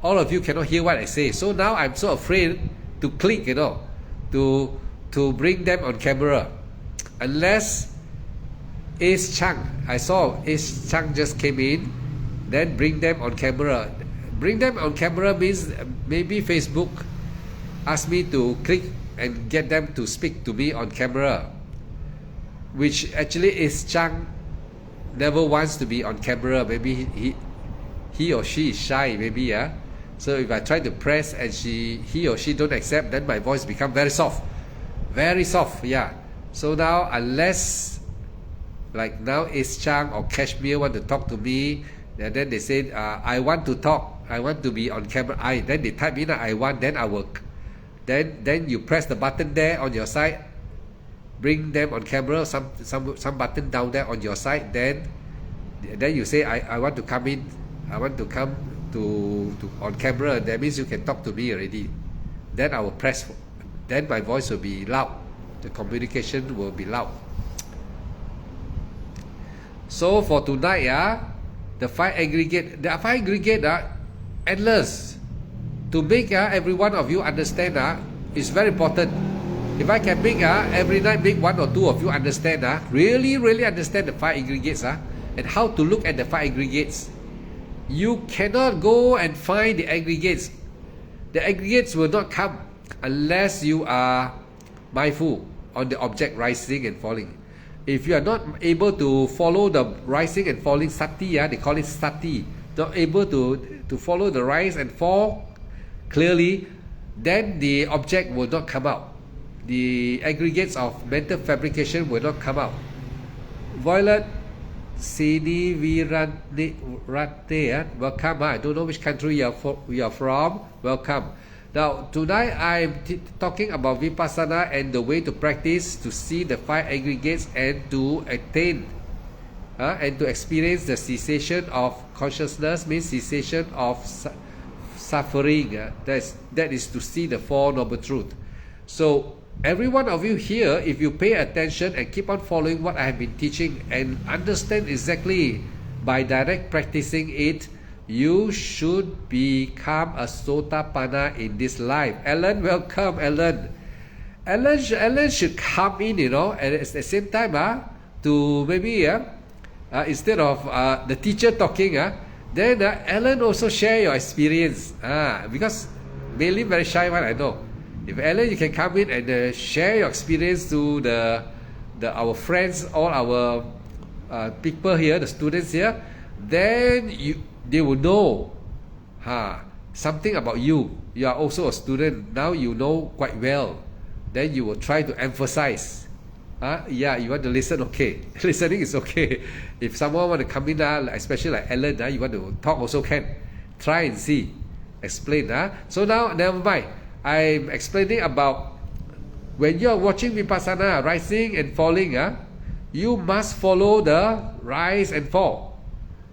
All of you cannot hear what I say. So now I'm so afraid to click, to bring them on camera. Unless Ace Chang, I saw Ace Chang just came in, then bring them on camera. Bring them on camera means maybe Facebook asked me to click and get them to speak to me on camera, which actually Ace Chang never wants to be on camera. Maybe he or she is shy, maybe. So if I try to press and he or she don't accept, then my voice become very soft. Very soft, yeah. So now, unless like now Ace Chang or Kashmir want to talk to me, And then they say, I want to talk. I want to be on camera. Then they type in, I want. Then I will. Then you press the button there on your side. Bring them on camera. Some button down there on your side. Then you say, I want to come in. I want to come to on camera. That means you can talk to me already. Then I will press. Then my voice will be loud. The communication will be loud. So for tonight, the 5 aggregate are endless. To make every one of you understand is very important. If I can make every night make 1 or 2 of you understand really understand the 5 aggregates and how to look at the 5 aggregates. You cannot go and find the aggregates. The aggregates will not come unless you are mindful on the object rising and falling. If you are not able to follow the rising and falling sati, they call it sati, not able to follow the rise and fall clearly, then the object will not come out. The aggregates of mental fabrication will not come out. Violet Sini Virate, welcome. I don't know which country you are from. Welcome. Now, tonight I'm talking about Vipassana and the way to practice to see the 5 aggregates and to attain and to experience the cessation of consciousness, means cessation of suffering. That is to see the 4 Noble Truths. So, every one of you here, if you pay attention and keep on following what I have been teaching and understand exactly by direct practicing it, you should become a Sotapanna in this life. Ellen, welcome, Ellen. Ellen should come in, and at the same time, to maybe, instead of the teacher talking, then Ellen also share your experience. Because Bailey very shy one, I know. If Ellen, you can come in and share your experience to our friends, all our people here, the students here, then they will know something about you. You are also a student. Now you know quite well. Then you will try to emphasize. You want to listen, okay. Listening is okay. If someone want to come in, especially like Ellen, you want to talk also can. Try and see. Explain. So now, never mind. I'm explaining about when you are watching Vipassana, rising and falling, you must follow the rise and fall.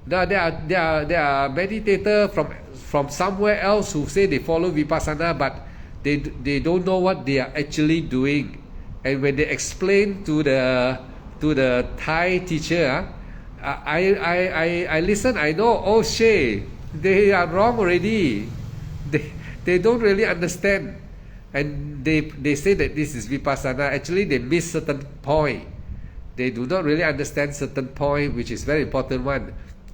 Now there are meditators from somewhere else who say they follow Vipassana, but they don't know what they are actually doing. And when they explain to the Thai teacher, I listen. I know. Oh shit, they are wrong already. They don't really understand, and they say that this is Vipassana. Actually, they miss certain point. They do not really understand certain point, which is very important one.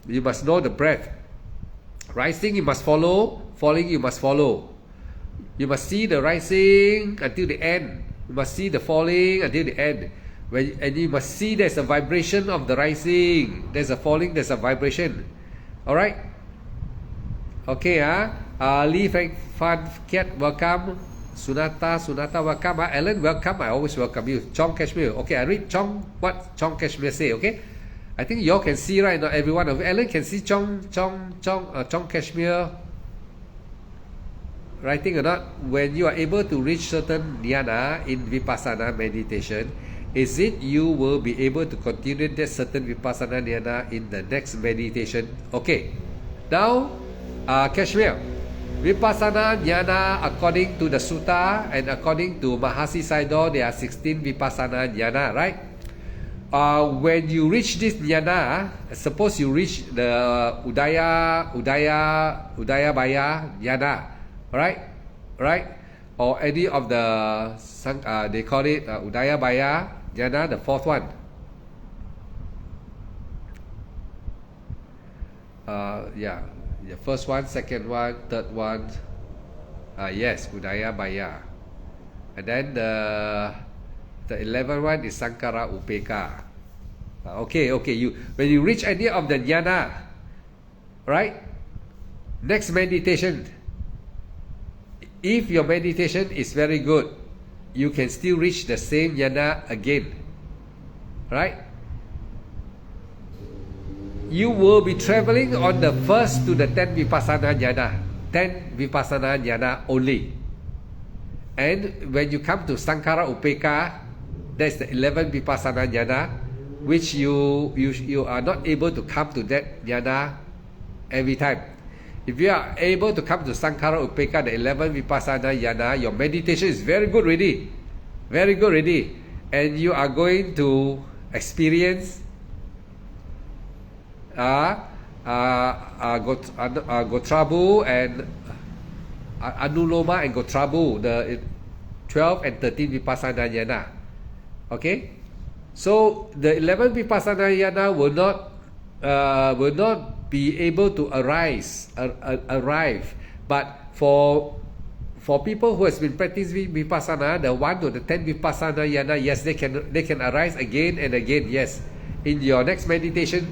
You must know the breath. Rising, you must follow. Falling, you must follow. You must see the rising until the end. You must see the falling until the end. And you must see there's a vibration of the rising. There's a falling, there's a vibration. Alright? Okay, Lee Fan Kiat, welcome. Sunata, welcome. Ellen, welcome. I always welcome you. Chong Kashmir. Okay, I read Chong, what Chong Kashmir say, okay? I think you all can see, right? Not everyone of you. Ellen can see Chong Kashmir writing or not. When you are able to reach certain jnana in Vipassana meditation, is it you will be able to continue that certain Vipassana jnana in the next meditation? Okay. Now, Kashmir. Vipassana jnana, according to the sutta and according to Mahasi Sayadaw, there are 16 Vipassana jnana, right? When you reach this jnana, suppose you reach the Udaya Baya jnana, right? Or any of the they call it Udaya Baya jnana, the 4th one. The first one, second one, third one. Yes, Udaya Baya. And then the 11th one is Sankara Upeka. Okay. When you reach any of the jnana, right? Next meditation. If your meditation is very good, you can still reach the same jnana again, right? you will be traveling on the first to the 10 Vipassana Jnana. 10 Vipassana Jnana only. And when you come to Sankhara Upeka, that's the 11 Vipassana Jnana, which you are not able to come to that jnana every time. If you are able to come to Sankhara Upeka, the 11 Vipassana jnana, your meditation is very good already. Very good already. And you are going to experience Gotrabu and Anuloma and Gotrabu, the 12 and 13 Vipassana jnana. Okay? So the 11 Vipassana jnana will not be able to arrive. But for people who has been practicing Vipassana, the 1 to the 10 Vipassana jnana, yes, they can arise again and again. Yes, in your next meditation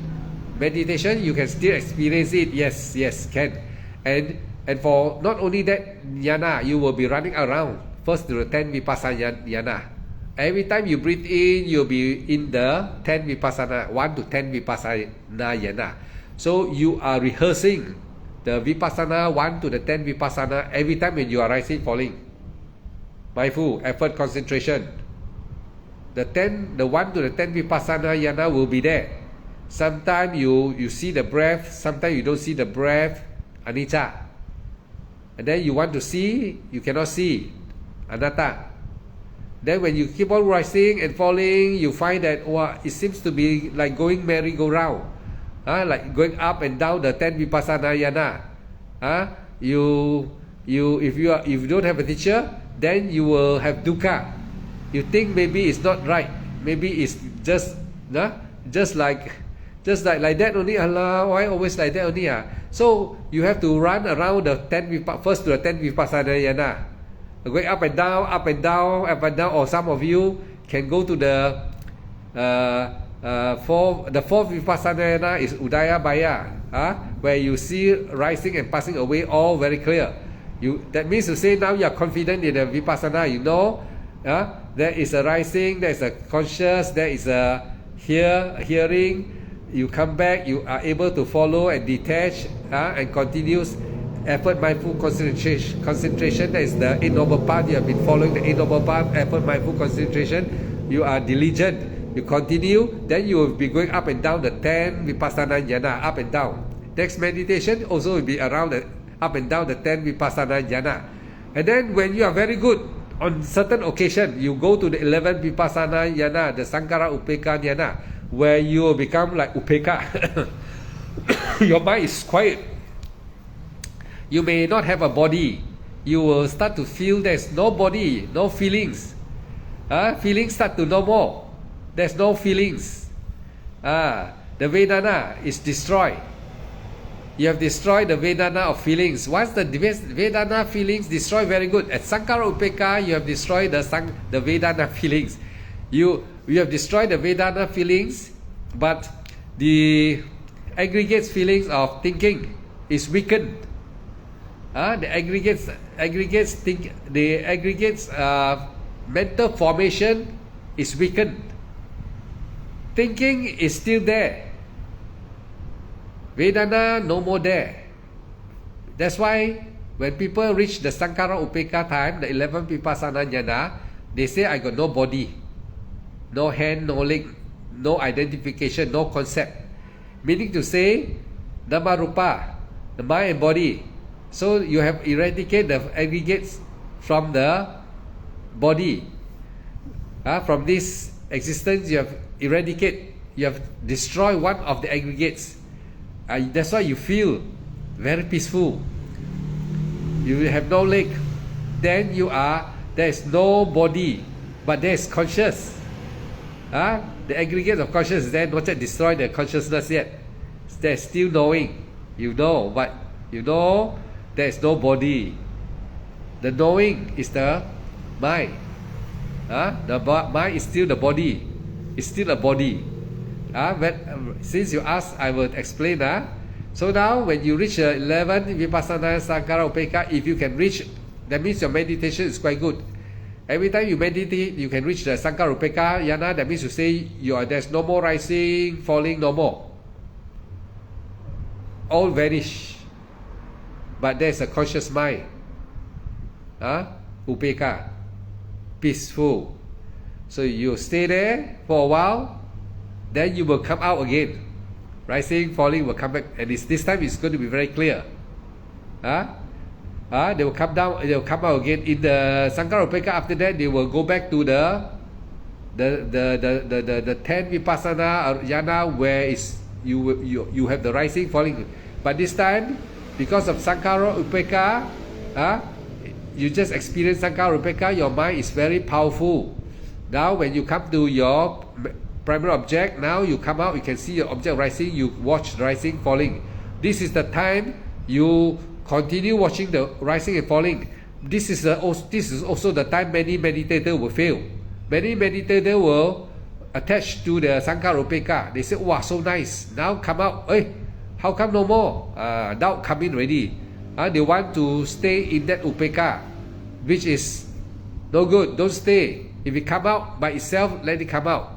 you can still experience it. Yes, can. And for not only that jnana, you will be running around first to the 10 Vipassana jnana. Every time you breathe in, you'll be in the 10 Vipassana, 1 to 10 Vipassana jnana. So you are rehearsing the Vipassana 1 to the 10 Vipassana every time when you are rising, falling. Mindful, effort, concentration. The 1 to the 10 Vipassana jnana will be there. Sometimes you see the breath, sometimes you don't see the breath, anicca. And then you want to see, you cannot see, anatta. Then when you keep on rising and falling, you find that it seems to be like going merry-go-round, like going up and down the 10 Vipassana jnana. If you don't have a teacher, then you will have dukkha. You think maybe it's not right, maybe it's just like that only. Allah, why always like that only? So you have to run around the first to the 10 Vipassana jnana. Going up and down, up and down, up and down, or some of you can go to the fourth Vipassana jnana is Udaya Baya, where you see rising and passing away all very clear. That means to say now you are confident in the Vipassana. You know, there is a rising, there is a conscious, there is a hearing. You come back, you are able to follow and detach and continues. Effort, mindful, concentration, that is the Eight Noble Path. You have been following the Eight Noble Path, effort, mindful, concentration. You are diligent. You continue, then you will be going up and down the 10 Vipassana jnana, up and down. Next meditation also will be around up and down the 10 Vipassana jnana. And then when you are very good, on certain occasion, you go to the 11 Vipassana jnana, the Sankhara Upeka jnana, where you will become like Upeka. Your mind is quiet. You may not have a body. You will start to feel there's no body, no feelings. Feelings start to no more. There's no feelings. The Vedana is destroyed. You have destroyed the Vedana of feelings. Once the Vedana feelings destroyed, very good. At Sankhara Upeka, you have destroyed the Vedana feelings. You have destroyed the Vedana feelings, but the aggregate feelings of thinking is weakened. The aggregates mental formation is weakened. Thinking is still there. Vedana no more there. That's why when people reach the Sankhara Upeka time, the 11 Vipassana jnana, they say, I got no body, no hand, no leg, no identification, no concept. Meaning to say, Nama Rupa, the mind and body. So you have eradicated the aggregates from the body. From this existence, you have eradicated, you have destroyed one of the aggregates. That's why you feel very peaceful. You have no leg. Then there is no body, but there is conscious. The aggregate of consciousness is there, not yet destroyed the consciousness yet. There's still knowing. You know, but you know there is no body. The knowing is the mind. The mind is still the body. It's still a body. Since you asked, I will explain. So now when you reach 11 Vipassana Sankhara Upeka, if you can reach, that means your meditation is quite good. Every time you meditate, you can reach the Sankhara Upeka jnana. That means to say there's no more rising, falling, no more. all vanish. But there's a conscious mind. Upeka, peaceful. So you stay there for a while, then you will come out again. Rising, falling will come back, and this time it's going to be very clear. They will come down, they will come out again. In the Sankhara Upeka, after that they will go back to the 10 Vipassana jhana, where is you have the rising, falling. But this time, because of Sankhara Upeka, you just experience Sankhara Upeka, your mind is very powerful. Now when you come to your primary object, now you come out, you can see your object rising, you watch rising, falling. This is the time you continue watching the rising and falling. This is also the time many meditators will fail. Many meditators will attach to the Sankhara Upeka. They say, wow, so nice. Now come out. Hey, how come no more? Doubt come in already. They want to stay in that Upeka, which is no good. Don't stay. If it come out by itself, let it come out.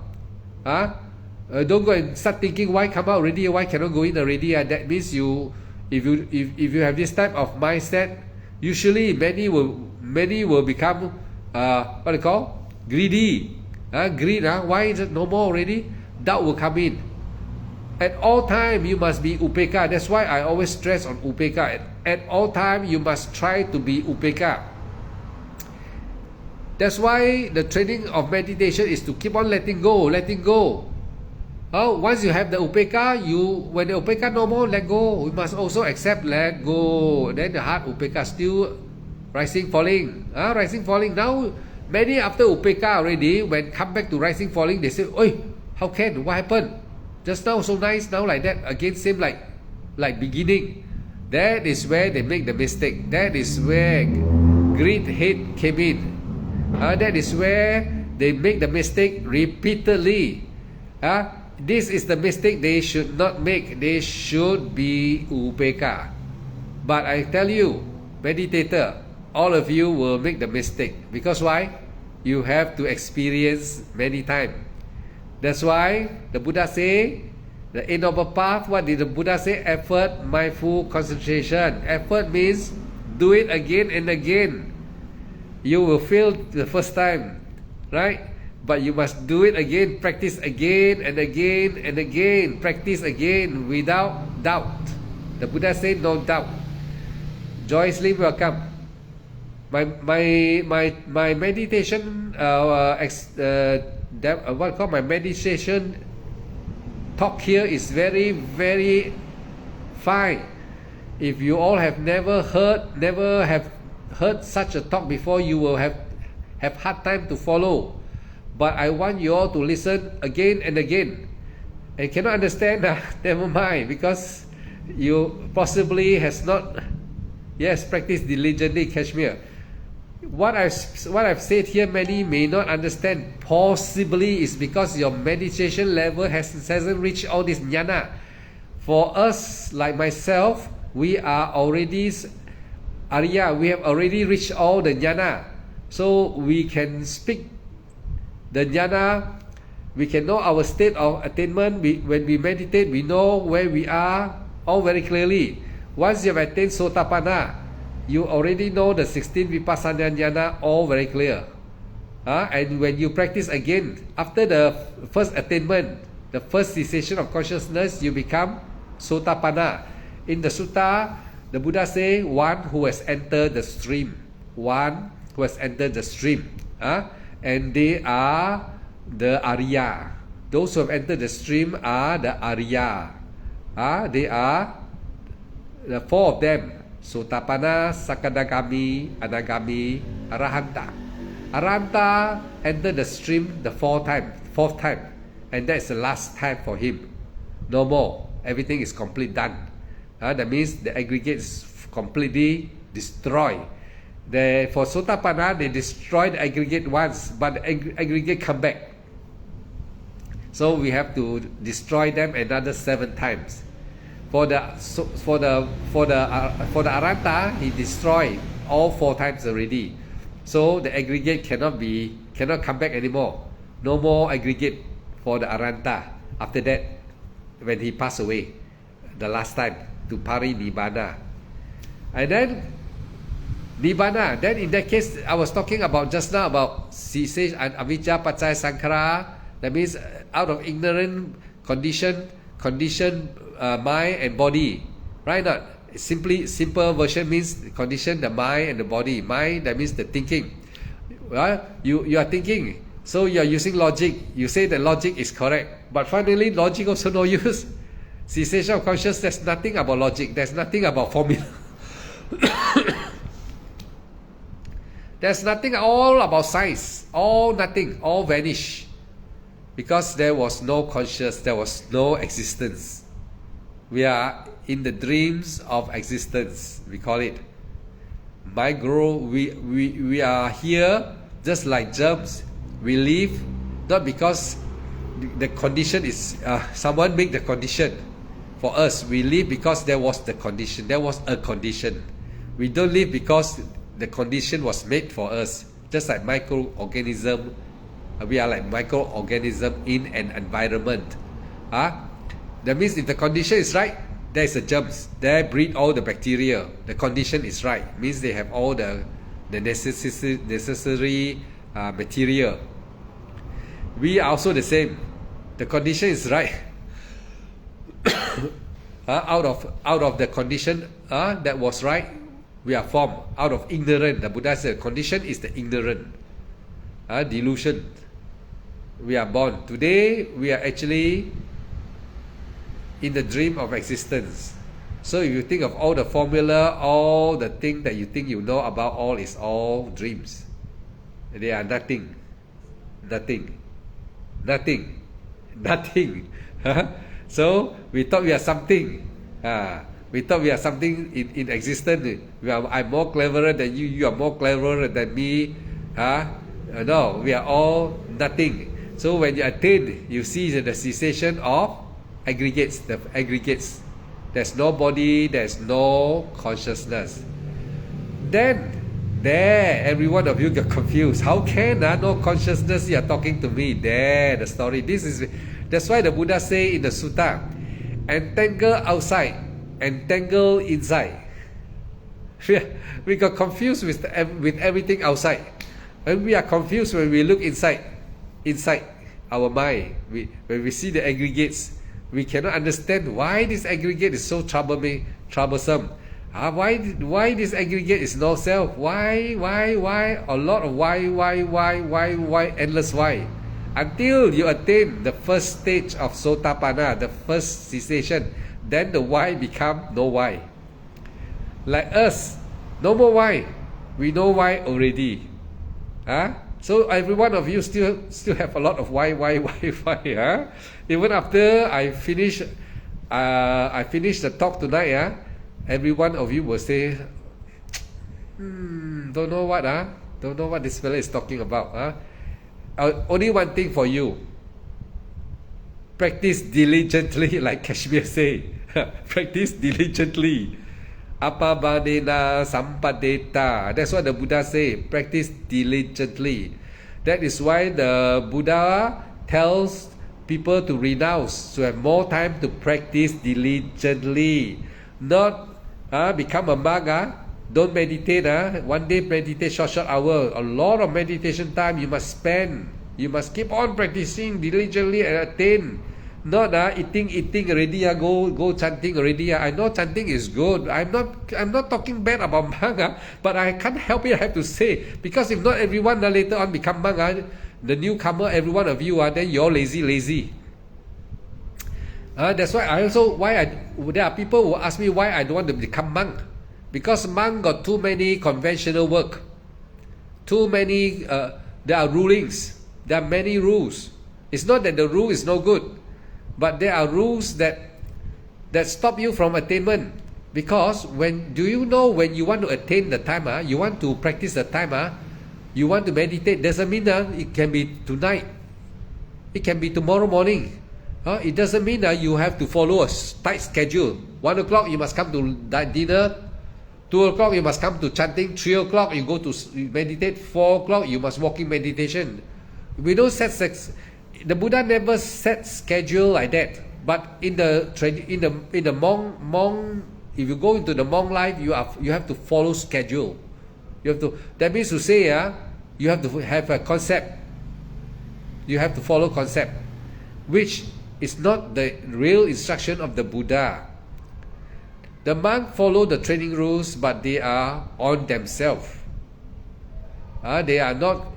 Don't go and start thinking why come out already, why cannot go in already. That means if you have this type of mindset, usually many will become what they call greedy. Greed. Why is it no more already? Doubt will come in. At all time you must be upeka. That's why I always stress on upeka. At all time you must try to be upeka. That's why the training of meditation is to keep on letting go. Once you have the upeka, when the upeka no more, let go. We must also accept, let go. Then the heart upeka still rising, falling. Rising, falling. Now, many after upeka already, when come back to rising, falling, they say, "Oi, how can? What happened? Just now so nice, now like that. Again, same like beginning." That is where they make the mistake. That is where greed, hate came in. That is where they make the mistake repeatedly. This is the mistake they should not make. They should be upeka. But I tell you, meditator, all of you will make the mistake. Because why? You have to experience many times. That's why the Buddha say, the Eight Noble Path, what did the Buddha say? Effort, mindful, concentration. Effort means do it again and again. You will fail the first time, right? But you must do it again, practice again and again and again, practice again without doubt. The Buddha said no doubt. Joyce Lim, welcome. My meditation, my meditation talk here is very, very fine. If you all have never heard such a talk before, you will have hard time to follow. But I want you all to listen again and again. And cannot understand, never mind, because you possibly has not practiced diligently, Kashmir. What I've said here, many may not understand. Possibly is because your meditation level hasn't reached all this jnana. For us, like myself, we are already Arya, we have already reached all the jnana. So we can speak the jnana, we can know our state of attainment. When we meditate, we know where we are all very clearly. Once you have attained Sotapanna, you already know the 16 Vipassana jnana all very clear. And when you practice again, after the first attainment, the first cessation of consciousness, you become Sotapanna. In the sutta, the Buddha say, one who has entered the stream. One who has entered the stream. And they are the Arya. Those who have entered the stream are the Arya. They are the four of them. Sotapanna, Sakadagami, Anagami, Arahanta. Arahanta entered the stream the fourth time. And that's the last time for him. No more. Everything is completely done. That means the aggregate is completely destroyed. For Sotapanna, they destroyed the aggregate once, but the aggregate come back. So we have to destroy them another 7 times. For the Arahanta, he destroyed all 4 times already. So the aggregate cannot come back anymore. No more aggregate for the Arahanta. After that, when he passed away, the last time, to Parinibbana. And then Nibbana, then in that case, I was talking about just now about cessation and avijja paccaya sankhara. That means out of ignorant condition mind and body, right? Not simple version means condition the mind and the body. Mind, that means the thinking. Well, you are thinking, so you are using logic. You say that logic is correct, but finally logic also no use. Cessation of consciousness, there's nothing about logic. There's nothing about formula. There's nothing all about science. All nothing. All vanish. Because there was no conscious. There was no existence. We are in the dreams of existence. We call it. We are here just like germs. We live not because the condition is someone make the condition for us. We live because there was the condition. There was a condition. We don't live because the condition was made for us. Just like microorganism, we are like microorganism in an environment. That means if the condition is right, there is a germs. There breed all the bacteria. The condition is right. Means they have all the necessary material. We are also the same. The condition is right. Out of the condition that was right, we are formed. Out of ignorance, the Buddha said, condition is the ignorant, delusion. We are born. Today, we are actually in the dream of existence. So if you think of all the formula, all the things that you think you know about, all is all dreams. They are nothing. So we thought we are something. We thought we are something in existence. I'm more cleverer than you. You are more cleverer than me. No, we are all nothing. So when you attain, you see the cessation of aggregates. The aggregates. There's no body. There's no consciousness. Then, there, every one of you get confused. How can no consciousness? You are talking to me. There, the story. That's why the Buddha say in the sutta, entangle outside, entangle inside. We got confused with everything outside, and we are confused when we look inside our mind. When we see the aggregates, we cannot understand why this aggregate is so troublesome. Why this aggregate is no self? Why? A lot of why, endless why. Until you attain the first stage of Sotapanna, the first cessation, then the why become no why. Like us, no more why. We know why already. So every one of you still have a lot of why. Even after I finish the talk tonight, every one of you will say, don't know what this fellow is talking about. Only one thing for you. Practice diligently, like Kashmir say. Practice diligently. Apabadena sampadeta. That's what the Buddha say. Practice diligently. That is why the Buddha tells people to renounce, to have more time to practice diligently. Not become a monk. Don't meditate. One day meditate short hour. A lot of meditation time you must spend. You must keep on practicing diligently and attain. Not eating already. Go chanting already. I know chanting is good. I'm not talking bad about monk. But I can't help it. I have to say, because if not everyone later on become monk. The newcomer, every one of you then you're lazy. That's why there are people who ask me why I don't want to become monk. Because monk got too many conventional work. Too many, there are rulings. There are many rules. It's not that the rule is no good, but there are rules that stop you from attainment. Because when you want to attain the time, you want to practice the time, you want to meditate, doesn't mean it can be tonight. It can be tomorrow morning. It doesn't mean that you have to follow a tight schedule. 1 o'clock you must come to dinner. 2 o'clock you must come to chanting. 3 o'clock you go to meditate. 4 o'clock you must walk in meditation. We don't set the Buddha never set schedule like that. But in the if you go into the monk life, you have to follow schedule. You have to. That means to say, you have to have a concept. You have to follow concept, which is not the real instruction of the Buddha. The monk follow the training rules, but they are on themselves. They are not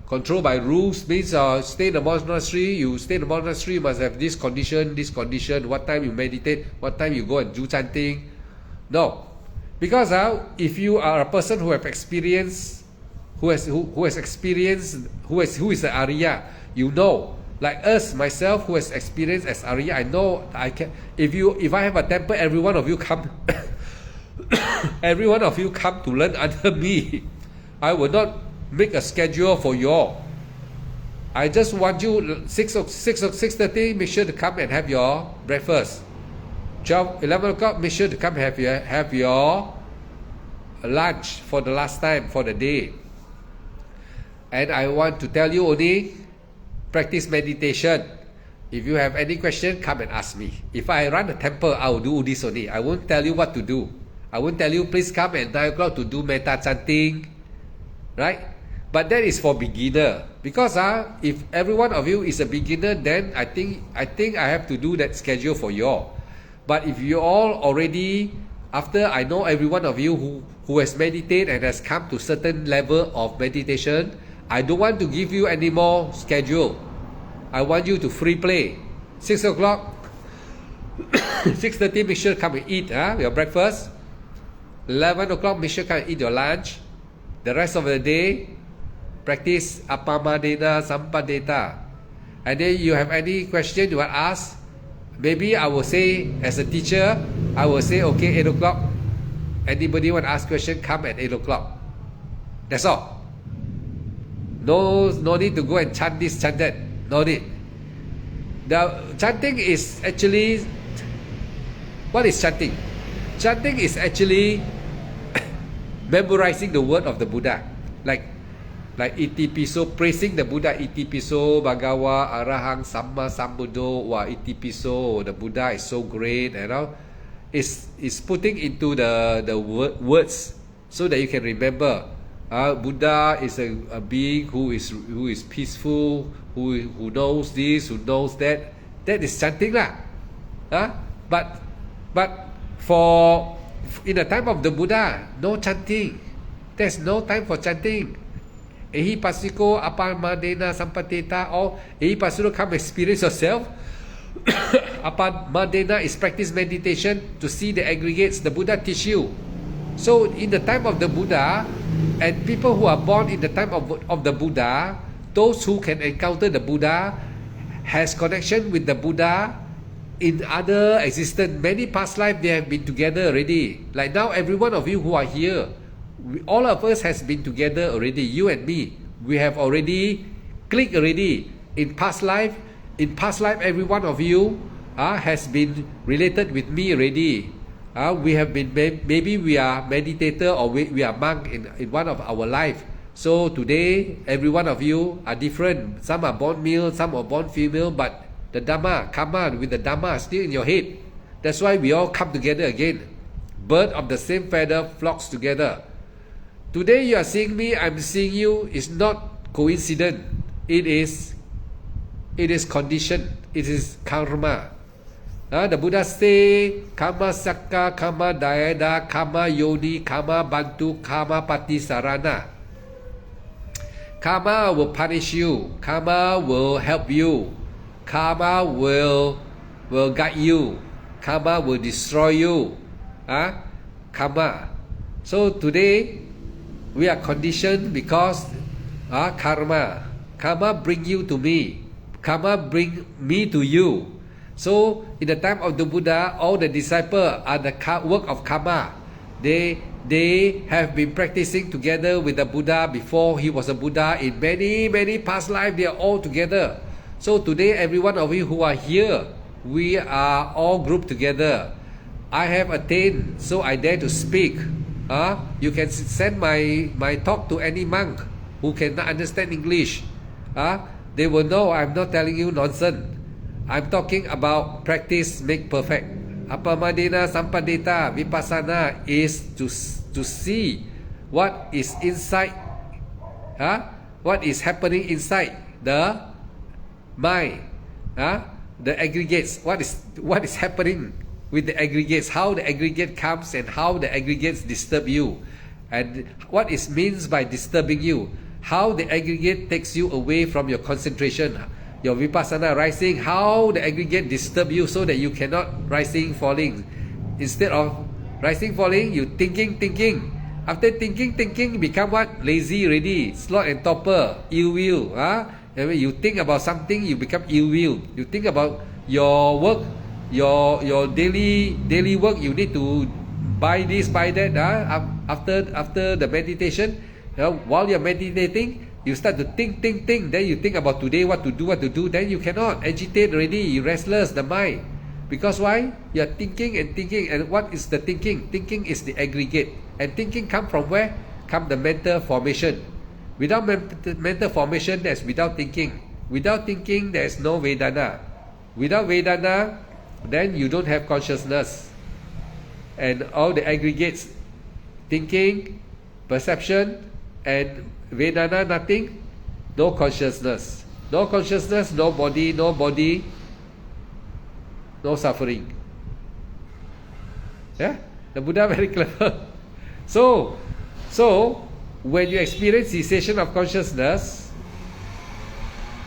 controlled by rules. Means stay in the monastery. You stay in the monastery, you must have this condition. What time you meditate, what time you go and do chanting. No, because if you are a person who have experience, who is the Arya, you know. Like myself, who has experience as Arya, I know I can. If I have a temple, every one of you come, every one of you come to learn under me. I will not make a schedule for you all. I just want you 6:30. Make sure to come and have your breakfast. 11 o'clock. Make sure to come have your lunch for the last time for the day. And I want to tell you only, practice meditation. If you have any question, come and ask me. If I run a temple, I will do this only. I won't tell you what to do. I won't tell you, please come at 9 o'clock to do metta chanting. Right? But that is for beginner. Because if every one of you is a beginner, then I think I have to do that schedule for you all. But if you all already, after I know every one of you who has meditated and has come to certain level of meditation, I don't want to give you any more schedule. I want you to free play. 6 o'clock, 6:30, make sure to come and eat your breakfast. 11 o'clock, make sure to come and eat your lunch. The rest of the day, practice Appamadena Sampadeta. And then you have any question you want to ask, maybe I will say, as a teacher, I will say, okay, 8 o'clock. Anybody want to ask question, come at 8 o'clock. That's all. No need to go and chant this, chant that. No need. The chanting is actually, what is chanting? Chanting is actually memorizing the word of the Buddha. Like Iti Piso, praising the Buddha. Iti Piso, Bhagawa, Arahang, Samma Sambuddho. Wow, Iti Piso, the Buddha is so great, you know. It's putting into the words so that you can remember. Buddha is a being who is peaceful, who knows this, who knows that. That is chanting lah. But in the time of the Buddha, no chanting. There's no time for chanting. Ehi pasiko Appamadena Sampateta, or Ehi pasiko, come experience yourself. Appamadena is practice meditation to see the aggregates the Buddha teach you. So in the time of the Buddha, and people who are born in the time of the Buddha, those who can encounter the Buddha has connection with the Buddha in other existence. Many past life they have been together already. Like now, every one of you who are here, all of us has been together already. You and me, we have already clicked already in past life. In past life, every one of you has been related with me already. We have been, maybe we are meditator or we are monk in one of our life. So today, every one of you are different. Some are born male, some are born female, but the Dhamma, karma with the Dhamma still in your head. That's why we all come together again. Bird of the same feather flocks together. Today you are seeing me, I'm seeing you. It's not coincidence. It is condition. It is karma. The Buddha say, karma sakka, karma dayada, karma yoni, karma bantu, karma pati sarana. Karma will punish you. Karma will help you. Karma will guide you. Karma will destroy you. Karma. So today we are conditioned because karma. Karma bring you to me. Karma bring me to you. So in the time of the Buddha, all the disciples are the work of karma. They have been practicing together with the Buddha before he was a Buddha. In many past lives, they are all together. So today, every one of you who are here, we are all grouped together. I have attained, so I dare to speak. You can send my talk to any monk who cannot understand English. They will know I'm not telling you nonsense. I'm talking about practice make perfect. Apamadena sampadeta, vipassana is to see what is inside, what is happening inside the mind, the aggregates, what is happening with the aggregates, how the aggregate comes and how the aggregates disturb you, and what is means by disturbing you, how the aggregate takes you away from your concentration, your vipassana rising, how the aggregate disturb you so that you cannot rising falling. Instead of rising falling, you thinking. After thinking become what? Lazy already, sloth and torpor, ill will. And when you think about something, you become ill will. You think about your work, your daily work, you need to buy this, buy that. After the meditation, while you're meditating, you start to think. Then you think about today, what to do. Then you cannot agitate already. You restless, the mind. Because why? You're thinking. And what is the thinking? Thinking is the aggregate. And thinking come from where? Come the mental formation. Without mental formation, there's without thinking. Without thinking, there's no Vedana. Without Vedana, then you don't have consciousness. And all the aggregates, thinking, perception, and Vedana, nothing, no consciousness. No consciousness, no body, no suffering. Yeah? The Buddha very clever. So when you experience cessation of consciousness,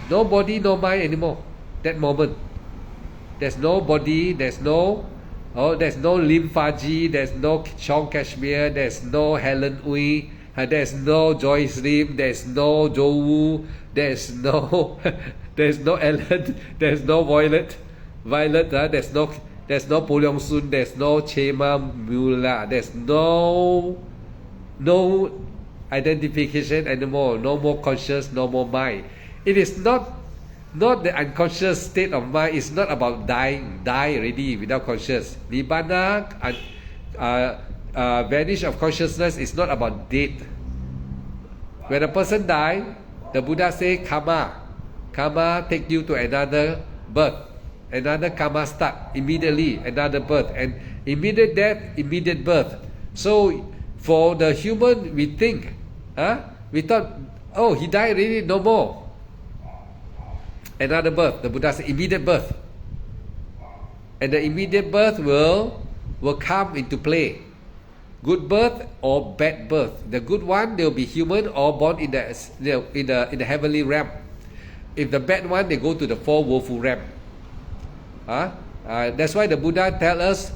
no body, no mind anymore. That moment, there's no body, there's no Lim Faji, there's no Chong Kashmir, there's no Helen Ui, there's no Joyce Lim, there's no Joe Wu, there's no Ellen, there's no Violet, there's no Po Leong Sun, there's no Chema Mula, there's no identification anymore, no more conscious, no more mind. It is not the unconscious state of mind. It's not about die already without conscious. Nibbana, vanish of consciousness is not about death. When a person die, the Buddha say karma take you to another birth, another karma start immediately, another birth, and immediate death, immediate birth. So for the human, we think, we thought, oh, he died already, no more. Another birth. The Buddha said immediate birth. And the immediate birth will come into play. Good birth or bad birth. The good one, they will be human or born in the heavenly realm. If the bad one, they go to the four woeful realm. That's why the Buddha tell us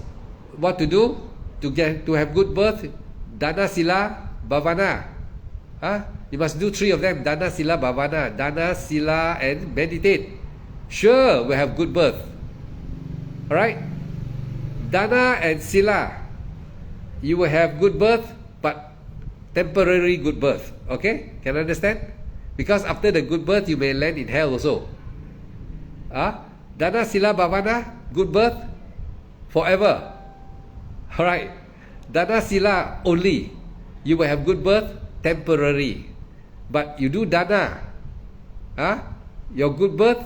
what to do to have good birth. Dana, Sila, Bhavana. You must do three of them. Dana, Sila, Bhavana. Dana, Sila, and meditate. Sure, we'll have good birth. Alright? Dana and Sila. You will have good birth, but temporary good birth. Okay? Can you understand? Because after the good birth, you may land in hell also. Dana, Sila, Bhavana, good birth, forever. Alright? Dana, Sila only. You will have good birth, temporary. But you do Dana, your good birth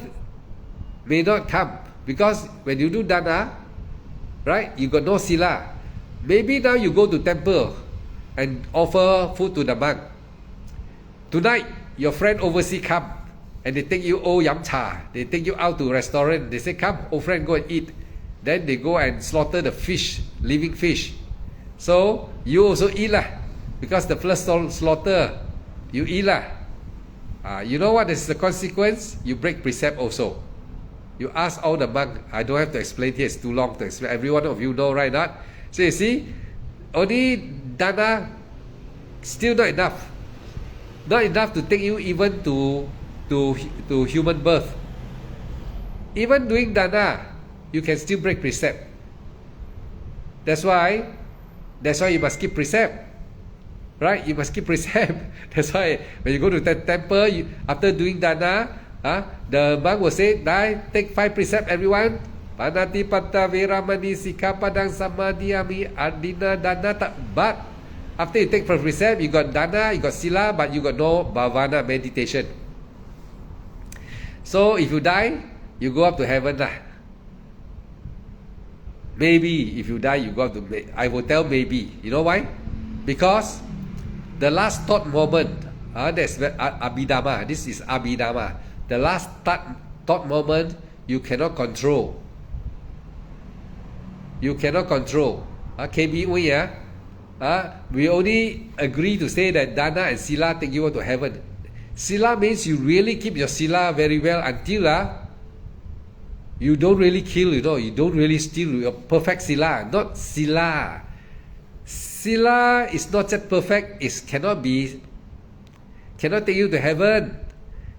may not come. Because when you do Dana, right, you got no Sila. Maybe now you go to temple and offer food to the monk. Tonight, your friend overseas come and they take you yam cha. They take you out to a restaurant. They say, come, old friend, go and eat. Then they go and slaughter the fish, living fish. So you also eat lah. Because the first slaughter, you eat lah. You know what is the consequence? You break precept also. You ask all the monks. I don't have to explain here. It's too long to explain. Every one of you know, right? Not. So you see, only Dana still not enough. Not enough to take you even to human birth. Even doing Dana, you can still break precept. That's why you must keep precept. Right? You must keep precept. That's why when you go to the temple, after doing Dana, the monk will say, take 5 precepts, everyone. Panati Pata Veramani Sikapadang Samadhyami Adina Dana. But after you take 5 precepts, you got Dana, you got Sila, but you got no Bhavana meditation. So if you die, you go up to heaven lah. Maybe if you die, you got to. I will tell maybe. You know why? Because the last thought moment, that's Abhidhamma. This is Abhidhamma. The last thought moment, you cannot control. You cannot control. KB we only agree to say that Dana and Sila take you to heaven. Sila means you really keep your Sila very well until you don't really kill, you don't really steal. Your perfect Sila, not Sila. Sila is not just perfect, it cannot take you to heaven.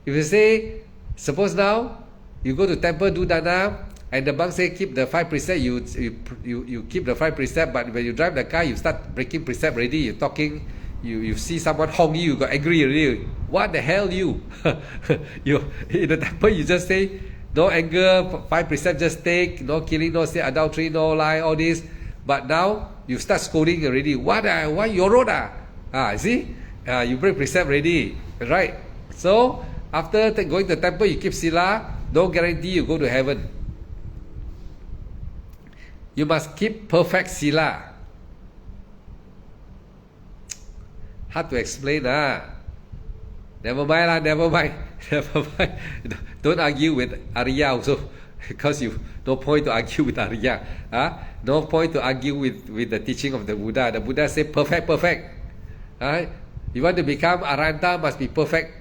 If you say, suppose now, you go to temple, do dana, and the monk say keep the 5 precepts, you keep the 5 precepts, but when you drive the car, you start breaking precept already, you're talking, you see someone honk you got angry already. What the hell you? You in the temple, you just say, no anger, 5 precepts just take, no killing, no say adultery, no lie, all this. But now you start scolding already. Why your road? See? You break precept already, right? So after going to the temple, you keep Sila, no guarantee you go to heaven. You must keep perfect Sila. Hard to explain, Never mind, never mind. Don't argue with Arya also, because no point to argue with Arya. No point to argue with the teaching of the Buddha. The Buddha said perfect. You want to become Arhanta, must be perfect.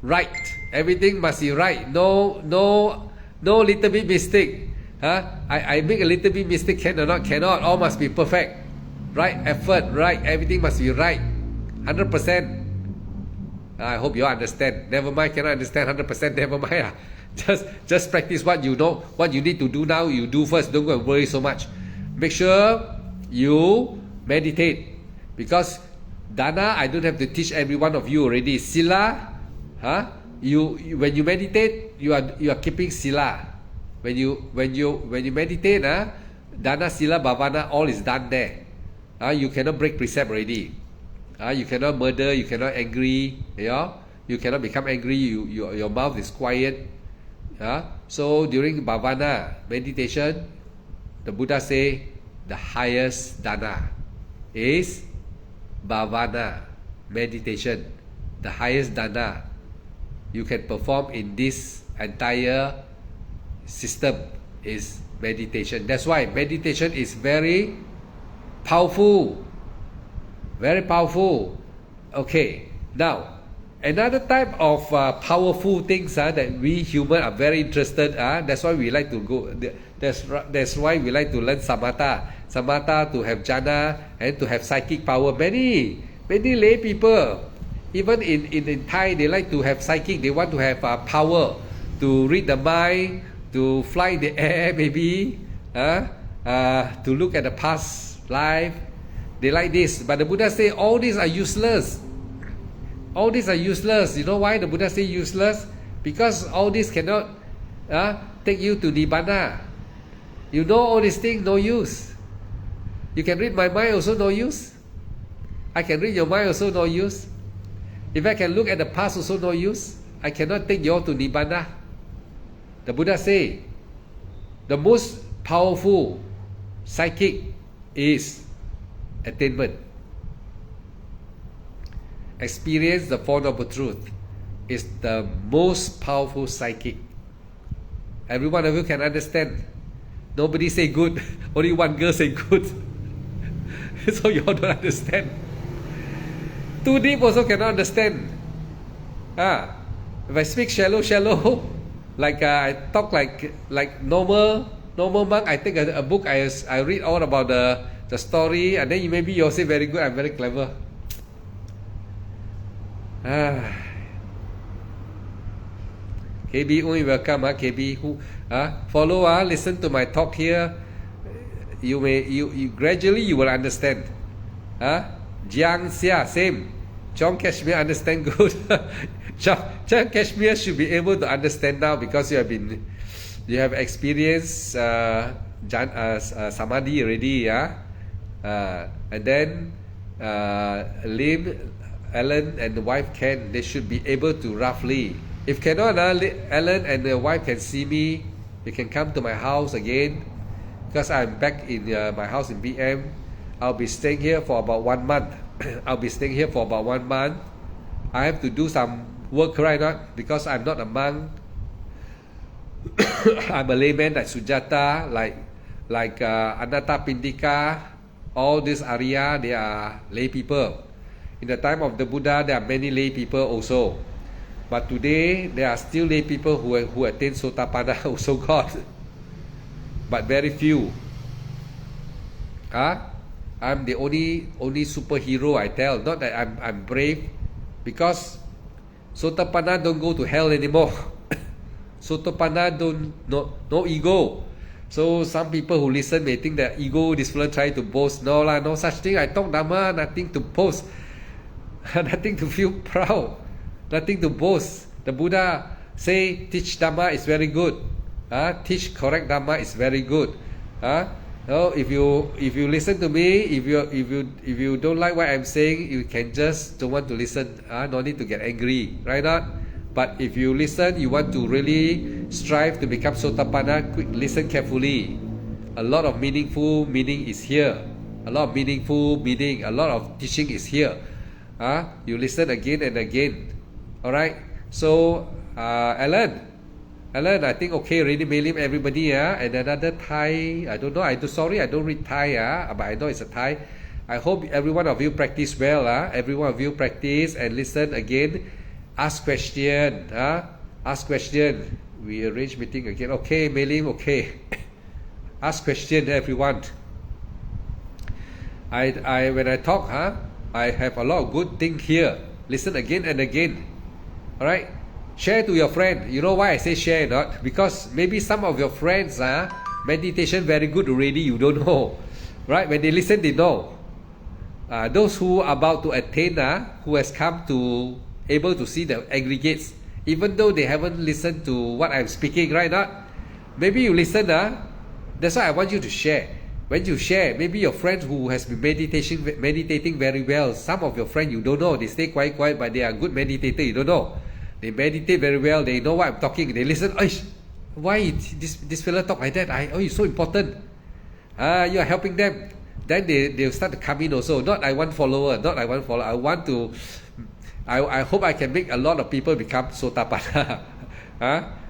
Right. Everything must be right. No little bit mistake. I make a little bit mistake, cannot. All must be perfect. Right effort, right. Everything must be right. 100%. I hope you understand. Never mind, cannot understand 100%. Never mind. Just practice what you know. What you need to do now, you do first. Don't go and worry so much. Make sure you meditate. Because Dana, I don't have to teach every one of you already. Sila, you when you meditate, you are keeping Sila. When you meditate, Dana, Sila, Bhavana, all is done there. You cannot break precept already. You cannot murder, you cannot angry, you cannot become angry, your mouth is quiet. So during Bhavana, meditation, the Buddha say the highest dana is Bhavana, meditation. The highest dana you can perform in this entire system is meditation. That's why meditation is very powerful. Very powerful. Okay, now another type of powerful things that we human are very interested. That's why we like to go. That's why we like to learn samatha. Samatha to have jhana and to have psychic power. Many lay people, even in Thai, they like to have psychic. They want to have power to read the mind, to fly in the air, maybe, to look at the past life. They like this, but the Buddha say all these are useless. All these are useless. You know why the Buddha say useless? Because all this cannot take you to Nibbana. You know all these things, no use. You can read my mind, also no use. I can read your mind, also no use. If I can look at the past, also no use. I cannot take you all to Nibbana. The Buddha say the most powerful psychic is attainment. Experience the Four Noble Truth is the most powerful psychic. Every one of you can understand. Nobody say good. Only one girl say good. So you all don't understand. Too deep also cannot understand. If I speak shallow, like I talk like normal monk, I take a book, I read all about the story, and then maybe you'll say very good, I'm very clever. KB, welcome, KB. Follow, listen to my talk here. You gradually you will understand. Jiang Xia, same. John Kashmir understand good. John Kashmir should be able to understand now because you have experienced samadhi already, and then Lim, Ellen and the wife they should be able to roughly. If cannot, Ellen and the wife can see me. They can come to my house again. because I'm back in my house in BM. I'll be staying here for about 1 month. I'll be staying here for about 1 month. I have to do some work right now because I'm not a monk. I'm a layman like Sujata, like Anatta Pindika, all these Arya, they are lay people. In the time of the Buddha, there are many lay people also. But today, there are still lay people who attain Sotapanna also God. But very few. I'm the only superhero, I tell. Not that I'm brave, because Sotapanna don't go to hell anymore. Sotapanna no ego. So some people who listen may think that ego, this fellow try to boast. No lah, no such thing. I talk Dhamma, nothing to boast. Nothing to feel proud. Nothing to boast. The Buddha say teach Dhamma is very good. Teach correct Dhamma is very good. So if you listen to me, if you don't like what I'm saying, you can just don't want to listen. No need to get angry, right? Not. But if you listen, you want to really strive to become Sotapanna, listen carefully. A lot of meaningful meaning is here. A lot of meaningful meaning, a lot of teaching is here. You listen again and again. Alright? So, Alan, I think okay, already mail him everybody, and another Thai, I don't know, sorry, I don't read Thai, but I know it's a Thai. I hope every one of you practice well, every one of you practice and listen again. Ask question, ask question. We arrange meeting again. Okay, mail him, okay. Ask question, everyone. When I talk, I have a lot of good things here. Listen again and again. Alright? Share to your friend. You know why I say share not? Because maybe some of your friends meditation very good already, you don't know. Right? When they listen, they know. Those who are about to attain, who has come to able to see the aggregates, even though they haven't listened to what I'm speaking right now, maybe you listen. That's why I want you to share. When you share, maybe your friend who has been meditating very well, some of your friends you don't know, they stay quiet, but they are good meditator, you don't know. They meditate very well, they know what I'm talking, they listen. Why this fellow talk like that? It's so important. You are helping them. Then they'll start to come in also. Not I want follower. I want to. I hope I can make a lot of people become Sotapanna.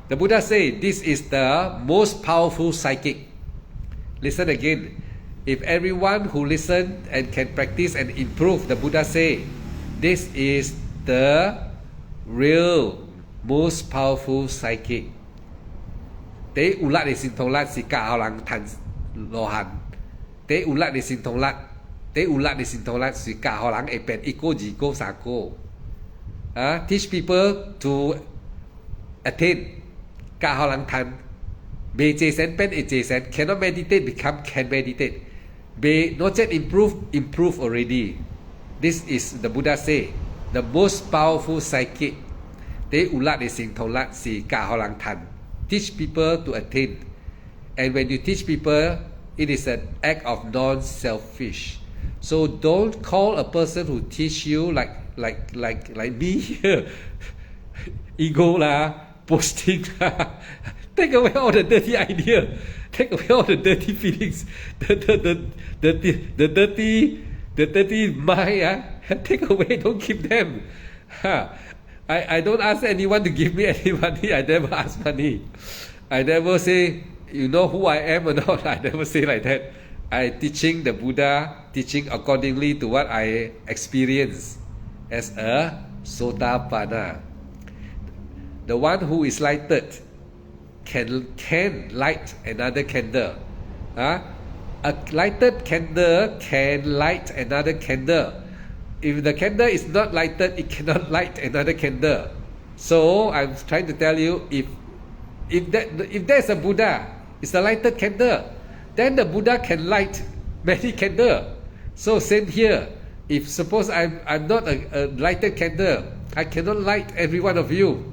The Buddha say this is the most powerful psychic. Listen again. If everyone who listen and can practice and improve, the Buddha say this is the real most powerful psychic. Tế ulat ni sin thong lat si ka ao lang tan lo han. Tế ulat ni sin thong lat. Tế ulat ni sin thong lat si ka ao lang e pen iko ji ko sa ko. Teach people to attain ka ao lang tan. Be J sen pen e J sen cannot meditate become can meditate. Be not yet improve already. This is the Buddha say the most powerful psychic. Tế ulat ni sin thong lat si ka ao lang tan. Teach people to attain, and when you teach people, it is an act of non-selfish. So don't call a person who teach you like me here, ego lah, boasting lah. Take away all the dirty idea, take away all the dirty feelings, the dirty mind. Take away, don't keep them. I don't ask anyone to give me any money. I never ask money. I never say, you know who I am or not. I never say like that. I teaching the Buddha, teaching accordingly to what I experience as a Sotapanna. The one who is lighted can light another candle. A lighted candle can light another candle. If the candle is not lighted, it cannot light another candle. So I'm trying to tell you, if there's a Buddha, it's a lighted candle, then the Buddha can light many candles. So same here. If suppose I'm not a lighted candle, I cannot light every one of you.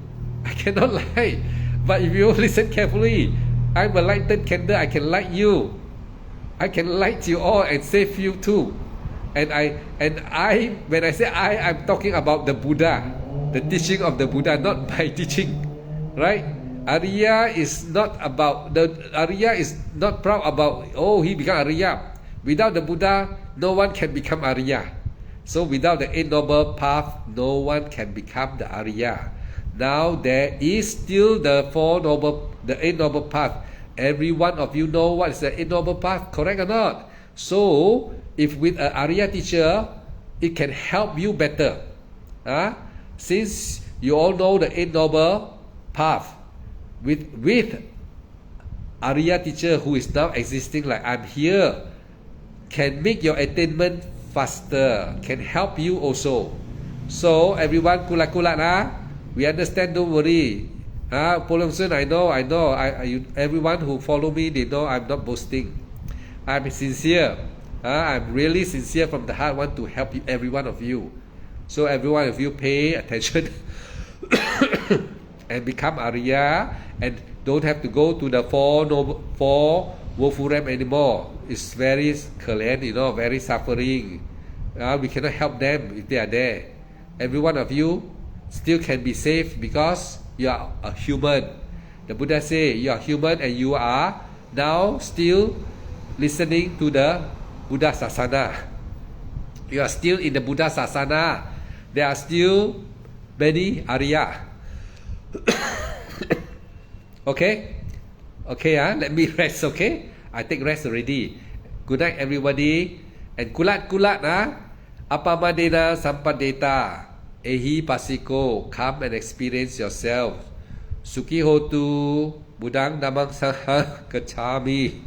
I cannot light. But if you listen carefully, I'm a lighted candle. I can light you. I can light you all and save you too. And I, when I say I'm talking about the Buddha, the teaching of the Buddha, not my teaching, right? Arya is not about the Arya is not proud about he become Arya. Without the Buddha, no one can become Arya. So without the Eight Noble Path, no one can become the Arya. Now there is still the Eight Noble Path. Every one of you know what is the Eight Noble Path, correct or not? So if with an Arya teacher, it can help you better. Since you all know the Eight Noble Path, with Arya teacher who is now existing like I'm here, can make your attainment faster, can help you also. So everyone kulat-kulat we understand, don't worry. Polongsun, I know, everyone who follow me, they know I'm not boasting. I'm sincere. I'm really sincere from the heart, want to help you, every one of you. So every one of you pay attention and become Arya, and don't have to go to the four woeful realm anymore. It's very kalen, very suffering. We cannot help them if they are there. Every one of you still can be saved because you are a human. The Buddha say you are human and you are now still listening to the Buddha Sasana. You are still in the Buddha Sasana. There are still many Arya. Okay, let me rest. Okay, I take rest already. Good night, everybody. And kulat, apamadena sampadeta, ehi pasiko, come and experience yourself. Suki hotu, budang damang saha gacchami.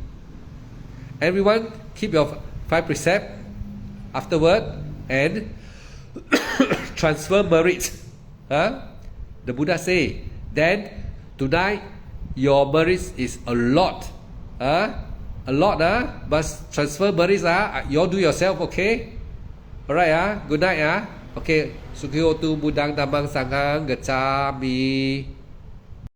Everyone, keep your 5 precepts afterward and transfer merit. The Buddha say, then tonight your merit is a lot. A lot, must transfer merit. You all do yourself, okay? Alright, good night. Okay, Sukhi hotu budang damang sanghang gacchami.